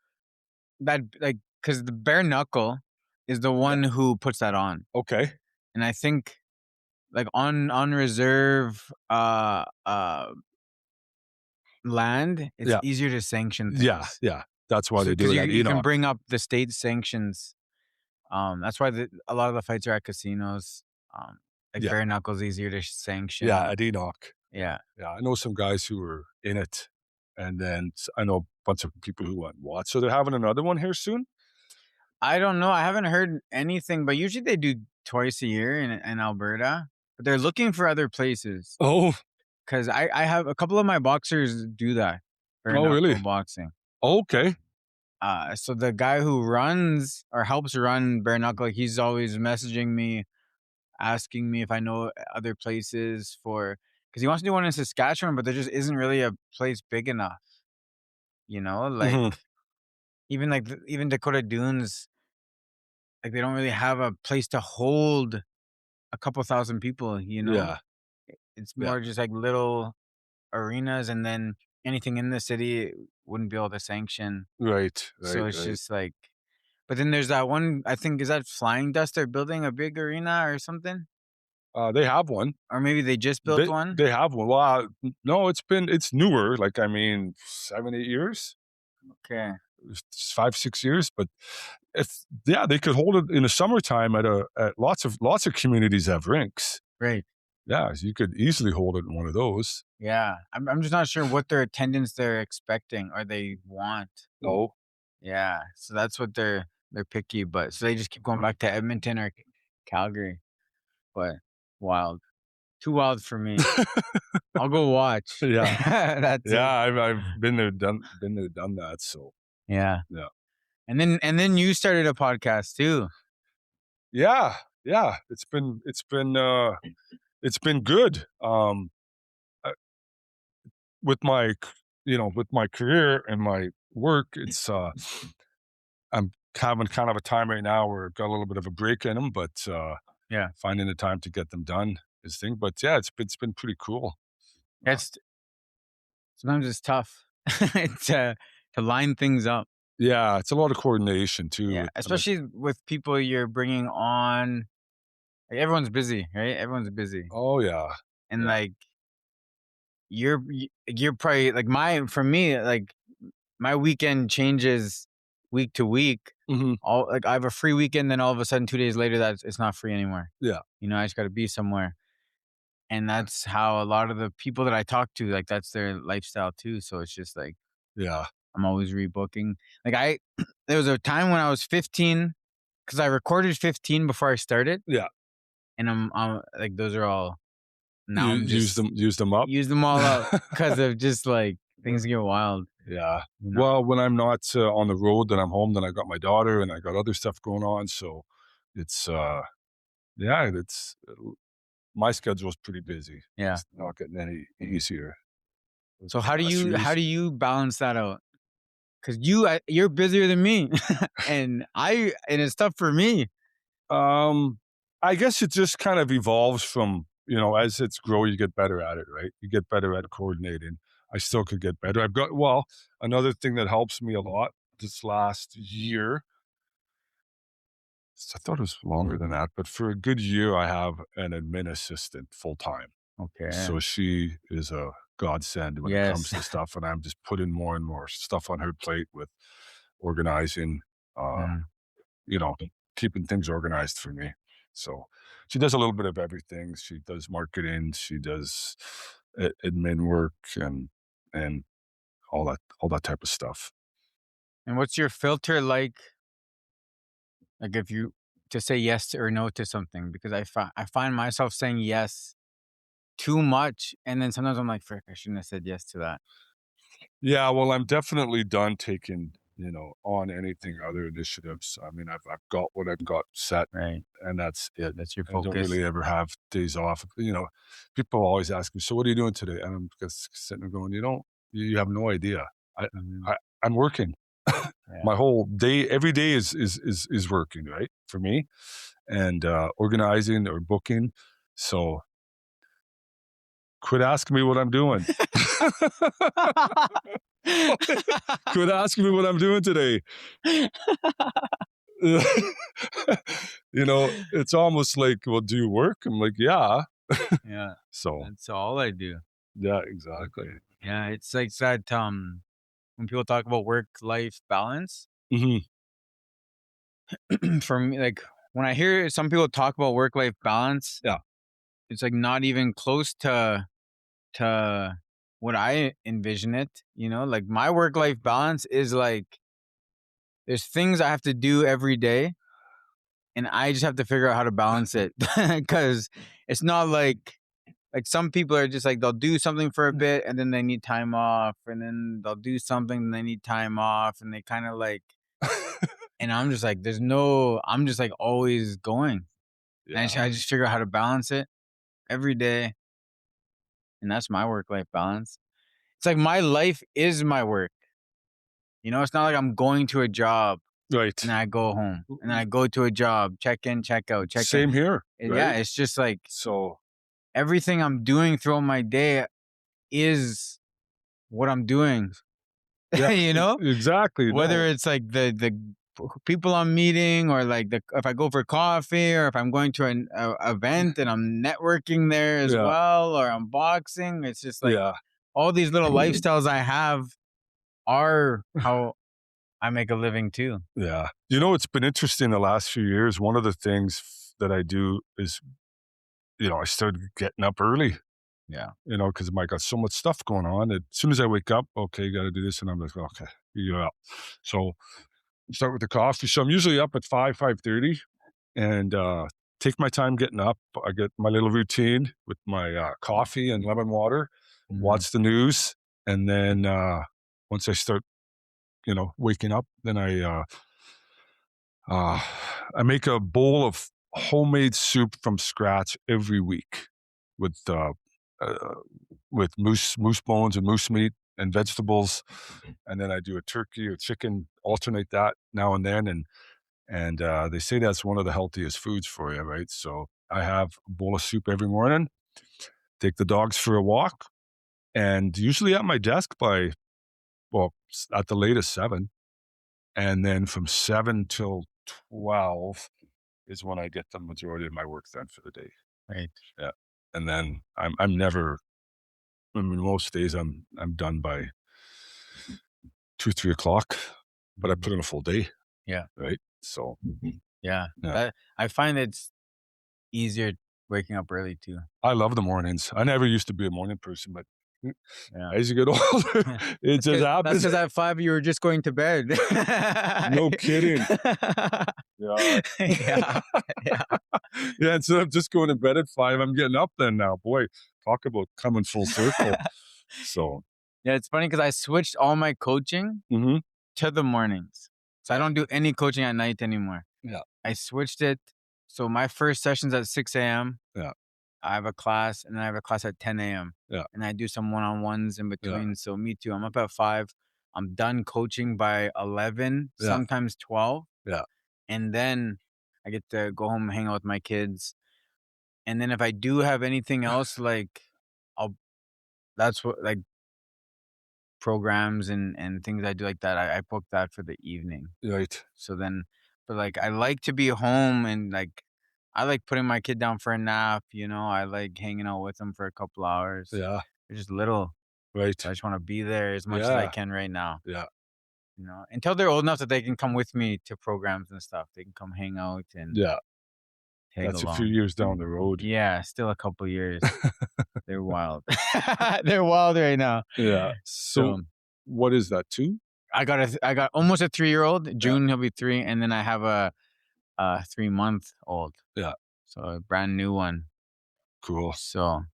[SPEAKER 2] that, like, because the bare knuckle is the one who puts that on,
[SPEAKER 1] Okay.
[SPEAKER 2] and I think like on reserve land, it's
[SPEAKER 1] Yeah.
[SPEAKER 2] easier to sanction things.
[SPEAKER 1] Yeah. That's why they do
[SPEAKER 2] Because
[SPEAKER 1] it at
[SPEAKER 2] you can
[SPEAKER 1] Enoch.
[SPEAKER 2] bring up the state sanctions. That's why a lot of the fights are at casinos. Like
[SPEAKER 1] Yeah.
[SPEAKER 2] bare knuckles easier to sanction.
[SPEAKER 1] Yeah, at Enoch.
[SPEAKER 2] Yeah.
[SPEAKER 1] Yeah, I know some guys who were in it, and then I know a bunch of people who went and watched. So they're having another one here soon?
[SPEAKER 2] I don't know. I haven't heard anything, but usually they do twice a year in Alberta. But they're looking for other places
[SPEAKER 1] Oh,
[SPEAKER 2] because I have a couple of my boxers do that. Bare knuckle
[SPEAKER 1] really?
[SPEAKER 2] boxing.
[SPEAKER 1] Okay.
[SPEAKER 2] So the guy who runs or helps run bare knuckle, he's always messaging me, asking me if I know other places because he wants to do one in Saskatchewan, but there just isn't really a place big enough.
[SPEAKER 1] Mhm.
[SPEAKER 2] Even Dakota Dunes, like they don't really have a place to hold a couple thousand people.
[SPEAKER 1] Yeah.
[SPEAKER 2] It's
[SPEAKER 1] Yeah.
[SPEAKER 2] more just like little arenas, and then anything in the city wouldn't be able to sanction.
[SPEAKER 1] Right.
[SPEAKER 2] So it's
[SPEAKER 1] Right.
[SPEAKER 2] just like, but then there's that one, I think, is that Flying Dust? They're building a big arena or something,
[SPEAKER 1] They have one.
[SPEAKER 2] or maybe they just built one.
[SPEAKER 1] They have one. Well, no, it's newer. Like, I mean, 7, 8 years,
[SPEAKER 2] Okay.
[SPEAKER 1] 5, 6 years. But they could hold it in the summertime at lots of communities have rinks.
[SPEAKER 2] Right.
[SPEAKER 1] Yeah, so you could easily hold it in one of those.
[SPEAKER 2] Yeah. I'm just not sure what their attendance they're expecting or they want.
[SPEAKER 1] No.
[SPEAKER 2] Yeah. So that's what they're picky, but so they just keep going back to Edmonton or Calgary. But wild. Too wild for me. I'll go watch.
[SPEAKER 1] Yeah.
[SPEAKER 2] That's it.
[SPEAKER 1] Yeah, I've been there, done that. So
[SPEAKER 2] Yeah.
[SPEAKER 1] yeah.
[SPEAKER 2] And then you started a podcast too.
[SPEAKER 1] Yeah. It's been good. With my career and my work, it's I'm having kind of a time right now where I've got a little bit of a break in them, but
[SPEAKER 2] Yeah.
[SPEAKER 1] finding the time to get them done is thing. But yeah, it's been pretty cool.
[SPEAKER 2] Sometimes it's tough to line things up.
[SPEAKER 1] Yeah, it's a lot of coordination too.
[SPEAKER 2] Yeah, especially with people you're bringing on. Like, everyone's busy, right? Everyone's busy,
[SPEAKER 1] Oh yeah.
[SPEAKER 2] and
[SPEAKER 1] Yeah.
[SPEAKER 2] like you're probably like for me, like my weekend changes week to week.
[SPEAKER 1] Mhm.
[SPEAKER 2] Like I have a free weekend, then all of a sudden 2 days later, it's not free anymore.
[SPEAKER 1] Yeah.
[SPEAKER 2] I just got to be somewhere. And that's how a lot of the people that I talk to, like, that's their lifestyle too. So it's just like
[SPEAKER 1] Yeah.
[SPEAKER 2] I'm always rebooking. Like there was a time when I was 15 because I recorded 15 before I started,
[SPEAKER 1] Yeah.
[SPEAKER 2] and I'm like those are all now.
[SPEAKER 1] You
[SPEAKER 2] I'm just
[SPEAKER 1] use them up?
[SPEAKER 2] use them all up because of just like things get wild,
[SPEAKER 1] Yeah.
[SPEAKER 2] you know.
[SPEAKER 1] Well, when I'm not, on the road, then I'm home, then I got my daughter and I got other stuff going on, so it's, yeah, it's my schedule is pretty busy.
[SPEAKER 2] Yeah.
[SPEAKER 1] It's not getting any easier
[SPEAKER 2] So
[SPEAKER 1] the last few
[SPEAKER 2] how
[SPEAKER 1] years.
[SPEAKER 2] do you balance that out? Because you're busier than me, and it's tough for me.
[SPEAKER 1] Um, I guess it just kind of evolves from, as it's grow, you get better at it, right? You get better at coordinating. I still could get better. Another thing that helps me a lot this last year, I thought it was longer than that, but for a good year, I have an admin assistant full time.
[SPEAKER 2] Okay.
[SPEAKER 1] So she is a godsend when it comes
[SPEAKER 2] Yes.
[SPEAKER 1] to stuff, and I'm just putting more and more stuff on her plate with organizing, uh,
[SPEAKER 2] Mm.
[SPEAKER 1] you know, keeping things organized for me. So she does a little bit of everything. She does marketing, she does admin work, and all that type of stuff.
[SPEAKER 2] And what's your filter like? Like if you to say yes or no to something, because I find myself saying yes too much, and then sometimes I'm like, frick, I shouldn't have said yes to that.
[SPEAKER 1] Yeah, well, I'm definitely done taking, on anything other initiatives. I mean, I've got what I've got set,
[SPEAKER 2] Right.
[SPEAKER 1] and that's it.
[SPEAKER 2] That's your
[SPEAKER 1] I don't
[SPEAKER 2] focus.
[SPEAKER 1] really ever have days off. People always ask me, "So what are you doing today?" And I'm just sitting there going, you have no idea. I,
[SPEAKER 2] Mhm.
[SPEAKER 1] I I'm working.
[SPEAKER 2] Yeah.
[SPEAKER 1] My whole day, every day is working, right, for me, and organizing or booking. So quit asking me what I'm doing. Quit asking me what I'm doing today. It's almost like, well, do you work? I'm like, yeah.
[SPEAKER 2] Yeah.
[SPEAKER 1] So,
[SPEAKER 2] That's all I do.
[SPEAKER 1] yeah, exactly.
[SPEAKER 2] Yeah. It's like that. When people talk about work life balance,
[SPEAKER 1] Mhm.
[SPEAKER 2] for me, like when I hear some people talk about work life balance,
[SPEAKER 1] Yeah.
[SPEAKER 2] it's like not even close to what I envision it. Like my work life balance is like there's things I have to do every day, and I just have to figure out how to balance it because it's not like some people are just like they'll do something for a bit and then they need time off, and then they'll do something and they need time off, and they kind of like, and I'm just like I'm just like always going, and
[SPEAKER 1] Yeah.
[SPEAKER 2] I just figure out how to balance it every day, and that's my work life balance. It's like my life is my work. It's not like I'm going to a job and
[SPEAKER 1] Right.
[SPEAKER 2] then I go home and then I go to a job, check in, check out, check in.
[SPEAKER 1] Same here,
[SPEAKER 2] Yeah,
[SPEAKER 1] right?
[SPEAKER 2] it's just like
[SPEAKER 1] So,
[SPEAKER 2] everything I'm doing throughout my day is what I'm doing.
[SPEAKER 1] yeah,
[SPEAKER 2] you know,
[SPEAKER 1] exactly.
[SPEAKER 2] Whether
[SPEAKER 1] No.
[SPEAKER 2] it's like the people I'm meeting, or like if I go for coffee, or if I'm going to an event and I'm networking there as
[SPEAKER 1] Yeah.
[SPEAKER 2] well, or I'm boxing. It's just like
[SPEAKER 1] Yeah.
[SPEAKER 2] all these little lifestyles I have are how I make a living too.
[SPEAKER 1] Yeah. It's been interesting the last few years. One of the things that I do is, I started getting up early.
[SPEAKER 2] Yeah.
[SPEAKER 1] Because I got so much stuff going on. As soon as I wake up, okay, got to do this, and I'm like, okay, you're up. So start with the coffee. So I'm usually up at 5:30, and take my time getting up. I get my little routine with my coffee and lemon water.
[SPEAKER 2] Mhm.
[SPEAKER 1] Watch the news, and then once I start, waking up, then uh, I make a bowl of homemade soup from scratch every week with uh, moose bones and moose meat and vegetables, and then I do a turkey or chicken, alternate that now and then, and they say that's one of the healthiest foods for you, right? So I have a bowl of soup every morning. Take the dogs for a walk, and usually at my desk by at the latest 7, and then from 7 till 12 is when I get the majority of my work done for the day.
[SPEAKER 2] Right.
[SPEAKER 1] Yeah. And then I'm never, I mean, most days I'm done by 2, 3 o'clock, but I
[SPEAKER 2] Mhm.
[SPEAKER 1] put in a full day,
[SPEAKER 2] Yeah.
[SPEAKER 1] right? So
[SPEAKER 2] Yeah.
[SPEAKER 1] yeah.
[SPEAKER 2] That I find it's easier. waking up early too.
[SPEAKER 1] I love the mornings. I never used to be a morning person, but
[SPEAKER 2] Yeah.
[SPEAKER 1] as you get older,
[SPEAKER 2] Yeah.
[SPEAKER 1] it just
[SPEAKER 2] That's
[SPEAKER 1] happens.
[SPEAKER 2] because at 5 you were just going to bed.
[SPEAKER 1] No kidding. Yeah.
[SPEAKER 2] Yeah. Yeah.
[SPEAKER 1] Yeah, instead of just going to bed at 5, I'm getting up then now. Boy, talk about coming full circle. So,
[SPEAKER 2] Yeah, it's funny because I switched all my coaching
[SPEAKER 1] mhm,
[SPEAKER 2] to the mornings. So I don't do any coaching at night anymore.
[SPEAKER 1] yeah,
[SPEAKER 2] I switched it. So my first session's at 6 a.m.
[SPEAKER 1] yeah,
[SPEAKER 2] I have a class, and then I have a class at 10 a.m.
[SPEAKER 1] yeah,
[SPEAKER 2] And I do some one-on-ones in
[SPEAKER 1] yeah,
[SPEAKER 2] between. So me too. I'm up at 5. I'm done coaching by 11,
[SPEAKER 1] yeah,
[SPEAKER 2] sometimes 12.
[SPEAKER 1] yeah,
[SPEAKER 2] And then I get to go home and hang out with my kids. And then if I do have anything else, like I'll that's what like programs and things I do like that, I book that for the evening.
[SPEAKER 1] right.
[SPEAKER 2] So then, but like I like to be home and like I like putting my kid down for a nap, I like hanging out with him for a couple hours.
[SPEAKER 1] Yeah,
[SPEAKER 2] They're just little. So
[SPEAKER 1] right.
[SPEAKER 2] I just want to be there as much as I
[SPEAKER 1] Yeah,
[SPEAKER 2] can right now,
[SPEAKER 1] yeah,
[SPEAKER 2] until they're old enough that they can come with me to programs and stuff. They can come hang out and
[SPEAKER 1] yeah.
[SPEAKER 2] tag
[SPEAKER 1] That's a few
[SPEAKER 2] along.
[SPEAKER 1] years down the road.
[SPEAKER 2] Yeah, still a couple years. They're wild. They're wild right now.
[SPEAKER 1] Yeah. So,
[SPEAKER 2] So
[SPEAKER 1] what is that, 2?
[SPEAKER 2] I got almost a 3-year-old.
[SPEAKER 1] Yeah,
[SPEAKER 2] June he'll be 3, and then I have a 3-month old.
[SPEAKER 1] yeah,
[SPEAKER 2] So a brand new one.
[SPEAKER 1] cool.
[SPEAKER 2] So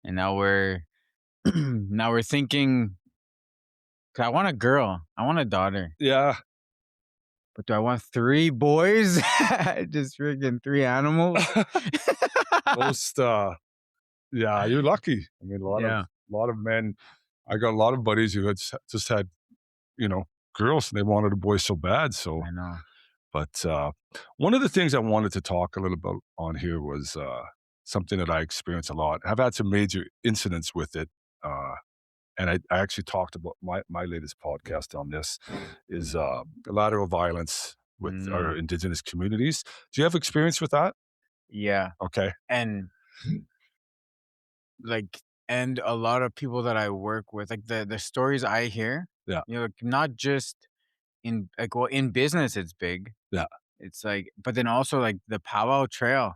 [SPEAKER 2] and now we're now we're thinking 'cause I want a girl. I want a daughter.
[SPEAKER 1] Yeah.
[SPEAKER 2] But do I want 3 boys? Just freaking 3 animals?
[SPEAKER 1] Most, yeah, you're lucky. I mean,
[SPEAKER 2] Yeah,
[SPEAKER 1] a lot of men I got a lot of buddies who had just had, you know, girls, and they wanted a boy so bad, so
[SPEAKER 2] I know.
[SPEAKER 1] but, one of the things I wanted to talk a little bit on here was, something that I experience a lot. I've had some major incidents with it, uh, and I actually talked about my latest podcast on this is, lateral violence with our
[SPEAKER 2] Mm,
[SPEAKER 1] Indigenous communities. Do you have experience with that?
[SPEAKER 2] yeah,
[SPEAKER 1] Okay.
[SPEAKER 2] and, like and a lot of people that I work with, like, the stories I hear,
[SPEAKER 1] Yeah,
[SPEAKER 2] like, not just in business, it's big.
[SPEAKER 1] yeah.
[SPEAKER 2] It's like but then also, like, the powwow trail,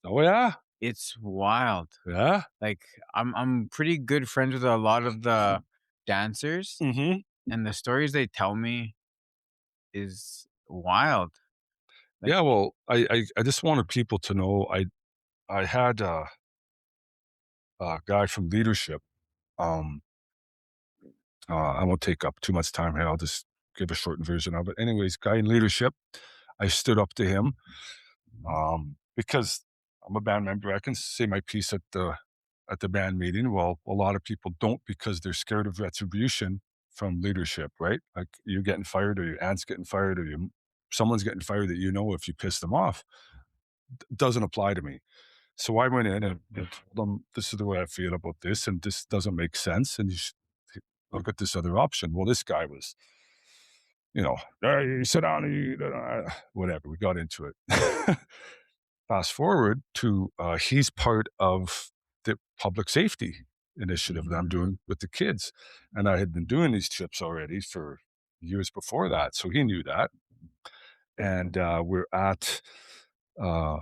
[SPEAKER 1] Oh, yeah?
[SPEAKER 2] it's wild.
[SPEAKER 1] Yeah?
[SPEAKER 2] Like, I'm pretty good friends with a lot of the dancers,
[SPEAKER 1] Mhm.
[SPEAKER 2] and the stories they tell me is wild. Like
[SPEAKER 1] Yeah, well, I just wanted people to know I had a guy from leadership. Um, I won't take up too much time here. I'll just give a short version of it. Anyways, guy in leadership, I stood up to him because I'm a band member. I can say my piece at the band meeting. Well, a lot of people don't because they're scared of retribution from leadership, right? Like you're getting fired, or your aunt's getting fired, or someone's getting fired that if you piss them off. Doesn't apply to me. So I went in and told them, this is the way I feel about this, and this doesn't make sense, and you should look at this other option. Well, this guy was, "Hey, you sit down, whatever. We got into it. Fast forward to he's part of the public safety initiative that I'm
[SPEAKER 2] Mhm.
[SPEAKER 1] doing with the kids. And I had been doing these trips already for years before that. So he knew that. And we're at uh,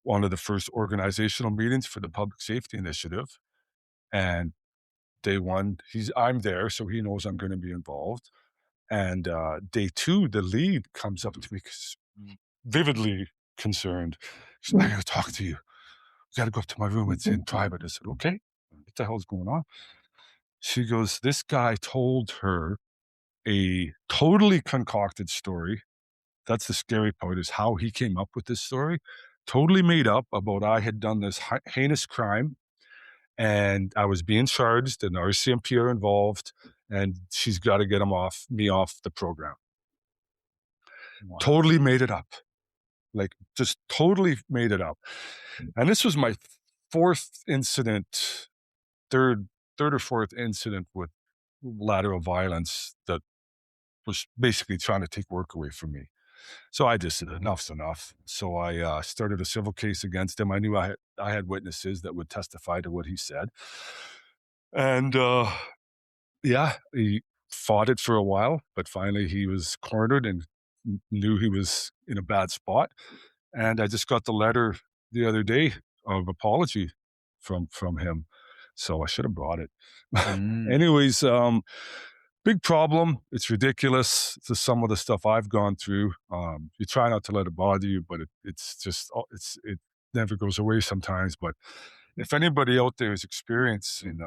[SPEAKER 1] one of the first organizational meetings for the public safety initiative. And day one, I'm there, so he knows I'm going to be involved. And day two, the lead comes up to me vividly concerned. She's like, I got to talk to you. Got to go up to my room. It's in private. I said, okay. What the hell's going on? She goes, this guy told her a totally concocted story. That's the scary part, is how he came up with this story. Totally made up about I had done this heinous crime and I was being charged and RCMP are involved and she's got to get me off the program.
[SPEAKER 2] Wow.
[SPEAKER 1] Totally made it up. Like just totally made it up. And this was my fourth incident, third or fourth incident with lateral violence that was basically trying to take work away from me. So I just said, enough's enough. So I started a civil case against him. I knew I had witnesses that would testify to what he said. And yeah, he fought it for a while, but finally he was cornered and knew he was in a bad spot. And I just got the letter the other day of apology from him. So I should have brought it.
[SPEAKER 2] Mm,
[SPEAKER 1] Anyways, big problem. It's ridiculous to some of the stuff I've gone through. You try not to let it bother you, but it's just it never goes away sometimes. But if anybody out there is experiencing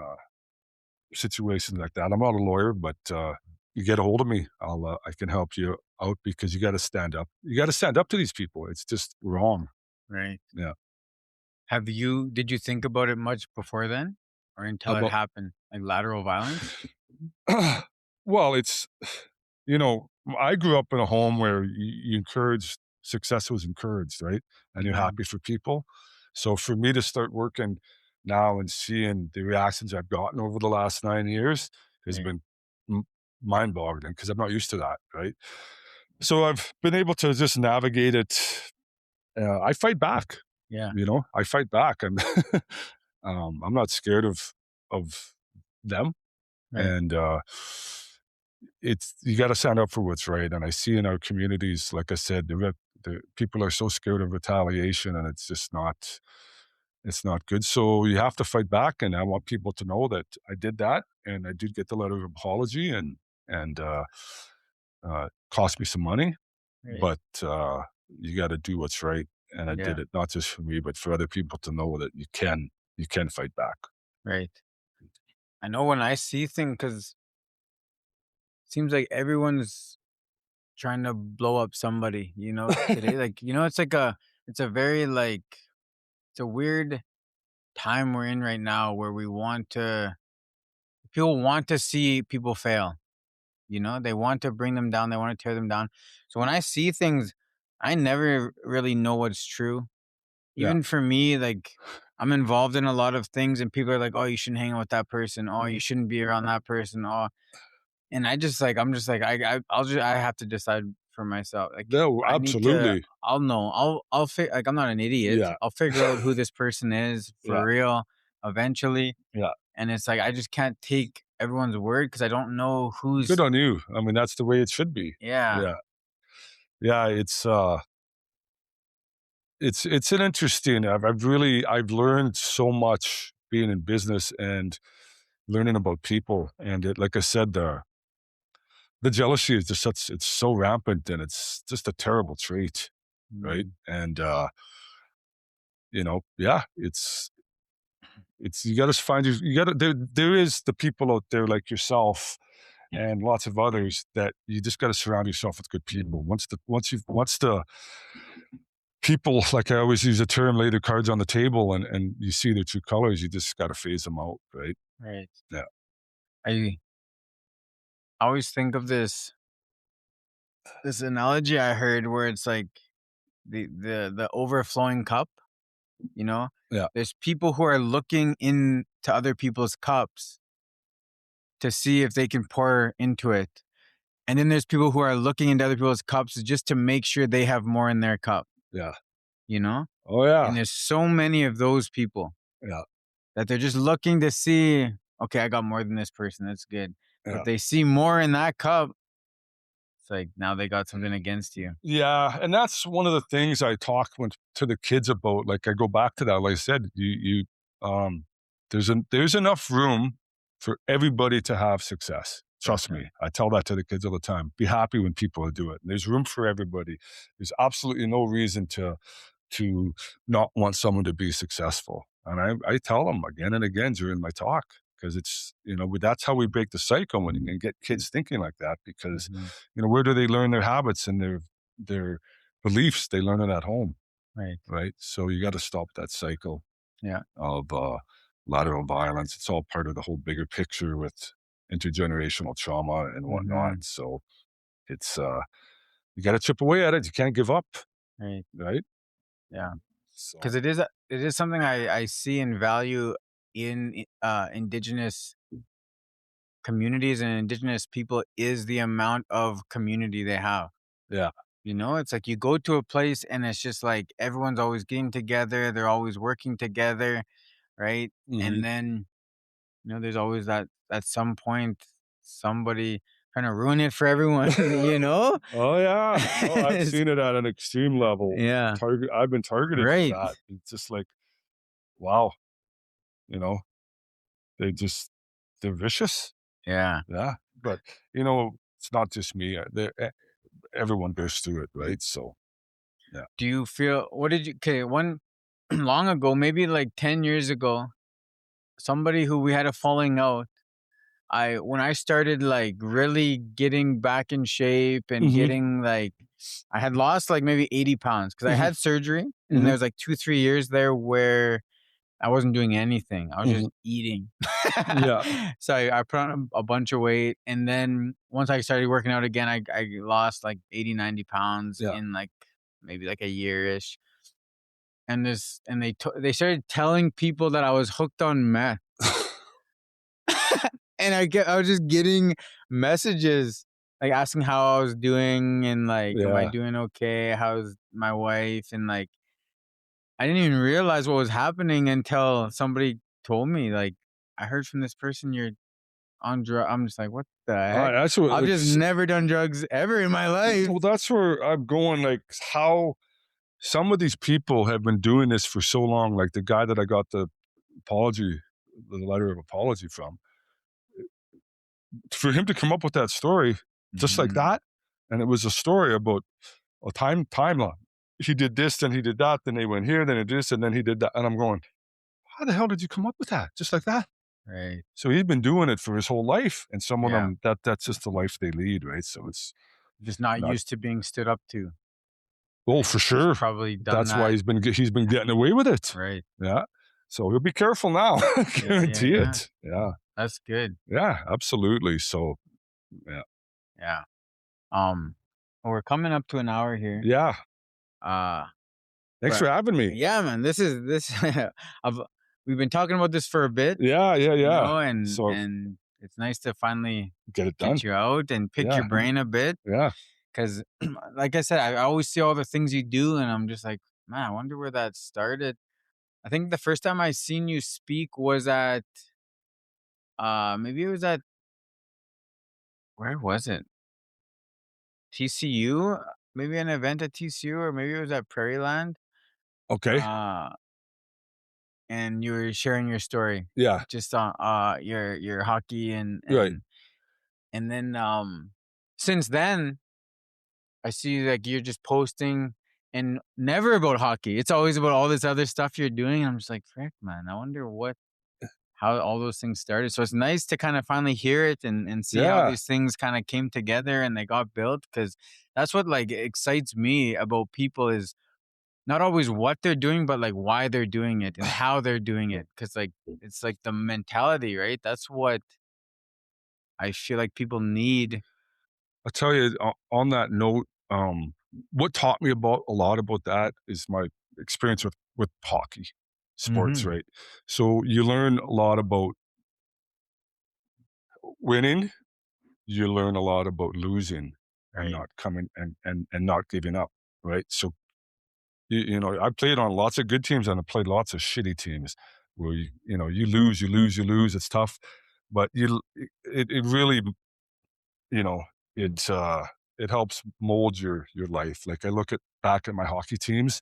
[SPEAKER 1] situations like that, I'm not a lawyer, but you get a hold of me. I can help you out because you got to stand up. You got to stand up to these people. It's just wrong.
[SPEAKER 2] right.
[SPEAKER 1] Yeah.
[SPEAKER 2] Did you think about it much before then? Or until it
[SPEAKER 1] About
[SPEAKER 2] happened? Like lateral violence?
[SPEAKER 1] well, it's you know, I grew up in a home where you encouraged success was encouraged, right? And you're
[SPEAKER 2] Mhm.
[SPEAKER 1] happy for people. So for me to start working now and seeing the reactions I've gotten over the last 9 years has
[SPEAKER 2] Right.
[SPEAKER 1] been m- mind-boggling because I'm not used to that, right? So I've been able to just navigate it. I fight back,
[SPEAKER 2] Yeah.
[SPEAKER 1] I fight back. I'm not scared of them,
[SPEAKER 2] Right.
[SPEAKER 1] and it's you got to stand up for what's right. And I see in our communities, like I said, the people are so scared of retaliation, and it's not good. So you have to fight back, and I want people to know that I did that, and I did get the letter of apology, and cost me some money,
[SPEAKER 2] Right.
[SPEAKER 1] but you got to do what's right. And I did
[SPEAKER 2] Yeah.
[SPEAKER 1] it not just for me, but for other people to know that you can fight back.
[SPEAKER 2] Right. I know when I see things, because it seems like everyone's trying to blow up somebody, today. Like, it's a very like it's a weird time we're in right now where people want to see people fail. They want to bring them down, they want to tear them down. So when I see things, I never really know what's true.
[SPEAKER 1] Yeah,
[SPEAKER 2] Even for me, like I'm involved in a lot of things and people are like, "Oh, you shouldn't hang out with that person. Oh, you shouldn't be around that person." Oh, and I'm just like I have to decide for myself. Like
[SPEAKER 1] no,
[SPEAKER 2] I need to
[SPEAKER 1] absolutely.
[SPEAKER 2] I'll know. Like I'm not an idiot.
[SPEAKER 1] Yeah,
[SPEAKER 2] I'll figure out who this person is for
[SPEAKER 1] yeah,
[SPEAKER 2] real eventually.
[SPEAKER 1] yeah.
[SPEAKER 2] And it's like I just can't take everyone's word because I don't know
[SPEAKER 1] Good
[SPEAKER 2] who's.
[SPEAKER 1] on you. I mean, that's the way it should be.
[SPEAKER 2] Yeah.
[SPEAKER 1] Yeah. Yeah, it's an interesting I've learned so much being in business and learning about people, and like I said, the jealousy is just such it's so rampant, and it's just a terrible trait, right?
[SPEAKER 2] Mm,
[SPEAKER 1] And yeah, it's you got to find you got to there is the people out there like yourself and lots of others that you just got to surround yourself with good people. Once the people, like I always use the term, lay the cards on the table, and you see their true colors, you just got to phase them out, right?
[SPEAKER 2] right.
[SPEAKER 1] Yeah,
[SPEAKER 2] I always think of this analogy I heard where it's like the overflowing cup, you know?
[SPEAKER 1] yeah,
[SPEAKER 2] There's people who are looking into other people's cups to see if they can pour into it. And then there's people who are looking into other people's cups just to make sure they have more in their cup,
[SPEAKER 1] yeah.
[SPEAKER 2] you know?
[SPEAKER 1] Oh
[SPEAKER 2] And
[SPEAKER 1] yeah,
[SPEAKER 2] there's so many of those people
[SPEAKER 1] yeah,
[SPEAKER 2] that they're just looking to see, okay, I got more than this person. That's good. But
[SPEAKER 1] yeah.
[SPEAKER 2] they see more in that cup. It's like now they got something against you.
[SPEAKER 1] Yeah, and that's one of the things I talk to the kids about. Like I go back to that. Like I said, um, there's enough room for everybody to have success. Trust me,
[SPEAKER 2] Definitely.
[SPEAKER 1] I tell that to the kids all the time. Be happy when people do it. There's room for everybody. There's absolutely no reason to not want someone to be successful. And I tell them again and again during my talk because it's that's how we break the cycle when you can get kids thinking like that because
[SPEAKER 2] Hmm.
[SPEAKER 1] where do they learn their habits and their beliefs? They learn it at home,
[SPEAKER 2] Right.
[SPEAKER 1] right? So you got to stop that cycle
[SPEAKER 2] Yeah.
[SPEAKER 1] of lateral violence. It's all part of the whole bigger picture with intergenerational trauma and whatnot.
[SPEAKER 2] Hmm.
[SPEAKER 1] So it's you got to chip away at it. You can't give up,
[SPEAKER 2] Right.
[SPEAKER 1] right?
[SPEAKER 2] Yeah. Because
[SPEAKER 1] So
[SPEAKER 2] it is something I see and value in indigenous communities and indigenous people is the amount of community they have.
[SPEAKER 1] yeah.
[SPEAKER 2] It's like you go to a place and it's just like everyone's always getting together, they're always working together, right?
[SPEAKER 1] Hmm.
[SPEAKER 2] And then, there's always that at some point somebody trying to ruin it for everyone, you know?
[SPEAKER 1] Oh yeah. Oh, I've
[SPEAKER 2] It's-
[SPEAKER 1] seen it at an extreme level.
[SPEAKER 2] yeah,
[SPEAKER 1] I've been targeted for
[SPEAKER 2] right.
[SPEAKER 1] that. It's just like wow, you know, they just they're vicious.
[SPEAKER 2] Yeah.
[SPEAKER 1] Yeah, but, it's not just me, everyone goes through it, right? So, yeah.
[SPEAKER 2] Do you feel what did you okay, one long ago, maybe like 10 years ago, somebody who we had a falling out, I when I started like really getting back in shape and
[SPEAKER 1] Mhm,
[SPEAKER 2] getting like I had lost like maybe 80 pounds because I
[SPEAKER 1] mhm,
[SPEAKER 2] had surgery and there
[SPEAKER 1] mhm,
[SPEAKER 2] was like 2, 3 years there where I wasn't doing anything. I was just
[SPEAKER 1] mhm.
[SPEAKER 2] eating.
[SPEAKER 1] Yeah,
[SPEAKER 2] So I put on a bunch of weight. And then once I started working out again, I lost like 80, 90 pounds
[SPEAKER 1] yeah.
[SPEAKER 2] in like maybe like a year ish. And they started telling people that I was hooked on meth. And I was just getting messages like asking how I was doing and like, am I
[SPEAKER 1] Yeah.
[SPEAKER 2] doing okay? How's my wife? And like, I didn't even realize what was happening until somebody told me, like, I heard from this person you're on drug. I'm just like, what the heck?
[SPEAKER 1] That's what,
[SPEAKER 2] I've
[SPEAKER 1] like,
[SPEAKER 2] just never done drugs ever in my life.
[SPEAKER 1] well, that's where I'm going, like, how some of these people have been doing this for so long, like the guy that I got apology the letter of apology from, for him to come up with that story just like
[SPEAKER 2] Mhm.
[SPEAKER 1] that, and it was a story about a timeline. He did this, then he did that, then they went here, then he did this, and then he did that, and I'm going, "How the hell did you come up with that? Just like that?"
[SPEAKER 2] Right.
[SPEAKER 1] So he's been doing it for his whole life, and some of
[SPEAKER 2] Yeah.
[SPEAKER 1] them, that's just the life they lead, right? So it's
[SPEAKER 2] Just not
[SPEAKER 1] not
[SPEAKER 2] used to being stood up to.
[SPEAKER 1] well, for
[SPEAKER 2] He's
[SPEAKER 1] sure.
[SPEAKER 2] probably done
[SPEAKER 1] That's why
[SPEAKER 2] that.
[SPEAKER 1] he's been getting away with it.
[SPEAKER 2] Right.
[SPEAKER 1] Yeah. So he'll be careful now. I
[SPEAKER 2] Yeah. Yeah.
[SPEAKER 1] guarantee
[SPEAKER 2] Yeah.
[SPEAKER 1] it. Yeah.
[SPEAKER 2] That's good.
[SPEAKER 1] Yeah, absolutely. So, yeah.
[SPEAKER 2] Yeah. Um, well, we're coming up to an hour here.
[SPEAKER 1] Yeah.
[SPEAKER 2] Uh,
[SPEAKER 1] Thanks
[SPEAKER 2] but
[SPEAKER 1] for having me.
[SPEAKER 2] yeah, man, this is this. I've we've been talking about this for a bit,
[SPEAKER 1] Yeah, yeah, yeah.
[SPEAKER 2] and
[SPEAKER 1] So
[SPEAKER 2] it's nice to finally
[SPEAKER 1] get it
[SPEAKER 2] get
[SPEAKER 1] done.
[SPEAKER 2] you out and pick
[SPEAKER 1] Yeah.
[SPEAKER 2] your brain a bit.
[SPEAKER 1] Yeah.
[SPEAKER 2] Because, like I said, I always see all the things you do, and I'm just like, man, I wonder where that started. I think the first time I seen you speak was at, maybe it was at where was it? TCU, maybe an event at TCU, or maybe it was at Prairieland.
[SPEAKER 1] Okay.
[SPEAKER 2] Uh, and you were sharing your story,
[SPEAKER 1] Yeah.
[SPEAKER 2] just on your hockey
[SPEAKER 1] Right.
[SPEAKER 2] and then since then I see like you're just posting and never about hockey. It's always about all this other stuff you're doing. I'm just like, frick, man. I wonder how all those things started. So it's nice to kind of finally hear it and see how
[SPEAKER 1] Yeah.
[SPEAKER 2] these things kind of came together and they got built. Cause that's what like excites me about people is not always what they're doing, but like why they're doing it and how they're doing it. Cause like it's like the mentality, right? That's what I feel like people need.
[SPEAKER 1] I'll tell you, on that note, what taught me about a lot about that is my experience with hockey sports,
[SPEAKER 2] Hmm.
[SPEAKER 1] right? So you learn a lot about winning, you learn a lot about losing and
[SPEAKER 2] Right.
[SPEAKER 1] not coming and not giving up, right? So I played on lots of good teams and I played lots of shitty teams where you lose, you lose, you lose. It's tough, but it really you know it it helps mold your life. Like I look at back at my hockey teams,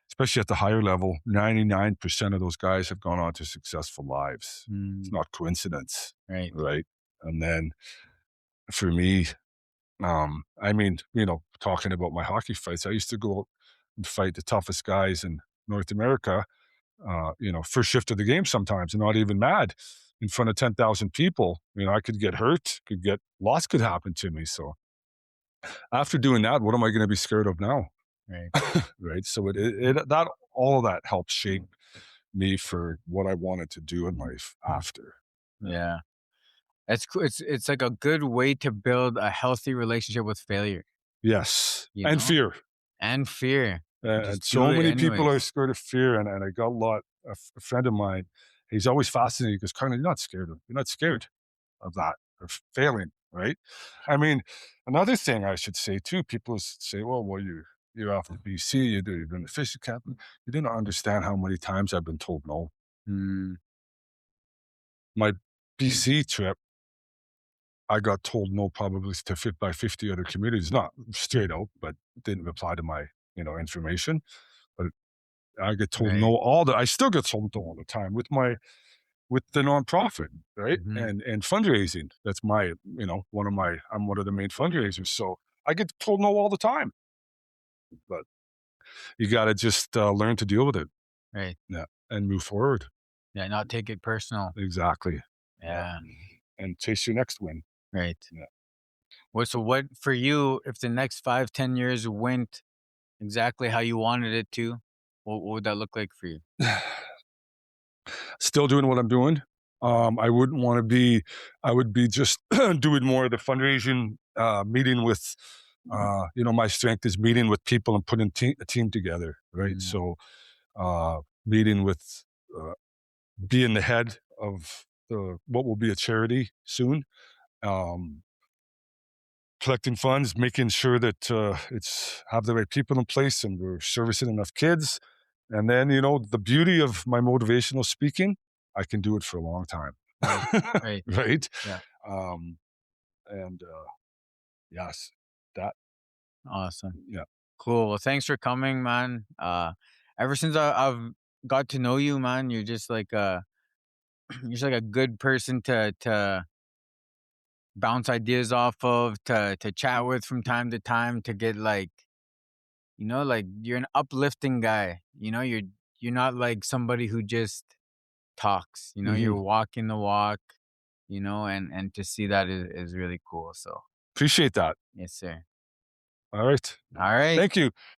[SPEAKER 1] especially at the higher level. 99% of those guys have gone on to successful lives. It's
[SPEAKER 2] Mm,
[SPEAKER 1] not coincidence,
[SPEAKER 2] right.
[SPEAKER 1] right? And then for me, I mean, talking about my hockey fights, I used to go out and fight the toughest guys in North America, first shift of the game sometimes, and not even mad in front of 10,000 people. I could get hurt, loss could happen to me. So after doing that, what am I going to be scared of now?
[SPEAKER 2] Right.
[SPEAKER 1] Right. So that all of that helped shape me for what I wanted to do in life after. Yeah.
[SPEAKER 2] Yeah. It's cool. It's like a good way to build a healthy relationship with failure,
[SPEAKER 1] Yes.
[SPEAKER 2] you
[SPEAKER 1] And
[SPEAKER 2] know,
[SPEAKER 1] fear.
[SPEAKER 2] and fear.
[SPEAKER 1] And
[SPEAKER 2] Just do
[SPEAKER 1] so
[SPEAKER 2] it
[SPEAKER 1] many people are
[SPEAKER 2] anyways.
[SPEAKER 1] scared of fear. And I got a friend of mine, he's always fascinated because, Carlin, you're not scared of that, of failing, right? I mean, another thing I should say too, people say, well, you're off the BC, you're doing the fishing captain. You didn't understand how many times I've been told no.
[SPEAKER 2] Mm,
[SPEAKER 1] My BC trip, I got told no probably to fit by 50 other communities, not straight out, but didn't reply to my, information. But I get told
[SPEAKER 2] Right.
[SPEAKER 1] no I still get told no all the time with the nonprofit, right?
[SPEAKER 2] Mhm.
[SPEAKER 1] And fundraising. That's my, I'm one of the main fundraisers. So I get told no all the time. But you gotta just learn to deal with it.
[SPEAKER 2] Right.
[SPEAKER 1] Yeah. And move forward.
[SPEAKER 2] Yeah, not take it personal.
[SPEAKER 1] Exactly. Yeah.
[SPEAKER 2] Yeah.
[SPEAKER 1] And chase your next win.
[SPEAKER 2] Right.
[SPEAKER 1] Yeah.
[SPEAKER 2] What for you, if the next 5, 10 years went exactly how you wanted it to, what would that look like for you?
[SPEAKER 1] Still doing what I'm doing. I wouldn't want to be, I would be just doing more of the fundraising, meeting with, my strength is meeting with people and putting a team together, right?
[SPEAKER 2] Mm,
[SPEAKER 1] So, meeting with, uh, being the head of what will be a charity soon, um, collecting funds, making sure that it's have the right people in place and we're servicing enough kids. And then, the beauty of my motivational speaking, I can do it for a long time.
[SPEAKER 2] right. Right.
[SPEAKER 1] Right?
[SPEAKER 2] Yeah.
[SPEAKER 1] Um, and yes, that,
[SPEAKER 2] Awesome.
[SPEAKER 1] yeah.
[SPEAKER 2] Cool. Well, thanks for coming, man. Ever since I've got to know you, man, you're just like you're just like a good person to bounce ideas off of, to chat with from time to time, to get like, like you're an uplifting guy. You're not like somebody who just talks. You're
[SPEAKER 1] Hmm.
[SPEAKER 2] walking the walk. And to see that is really cool. So
[SPEAKER 1] Appreciate that.
[SPEAKER 2] yes, sir.
[SPEAKER 1] All right.
[SPEAKER 2] All right.
[SPEAKER 1] Thank you.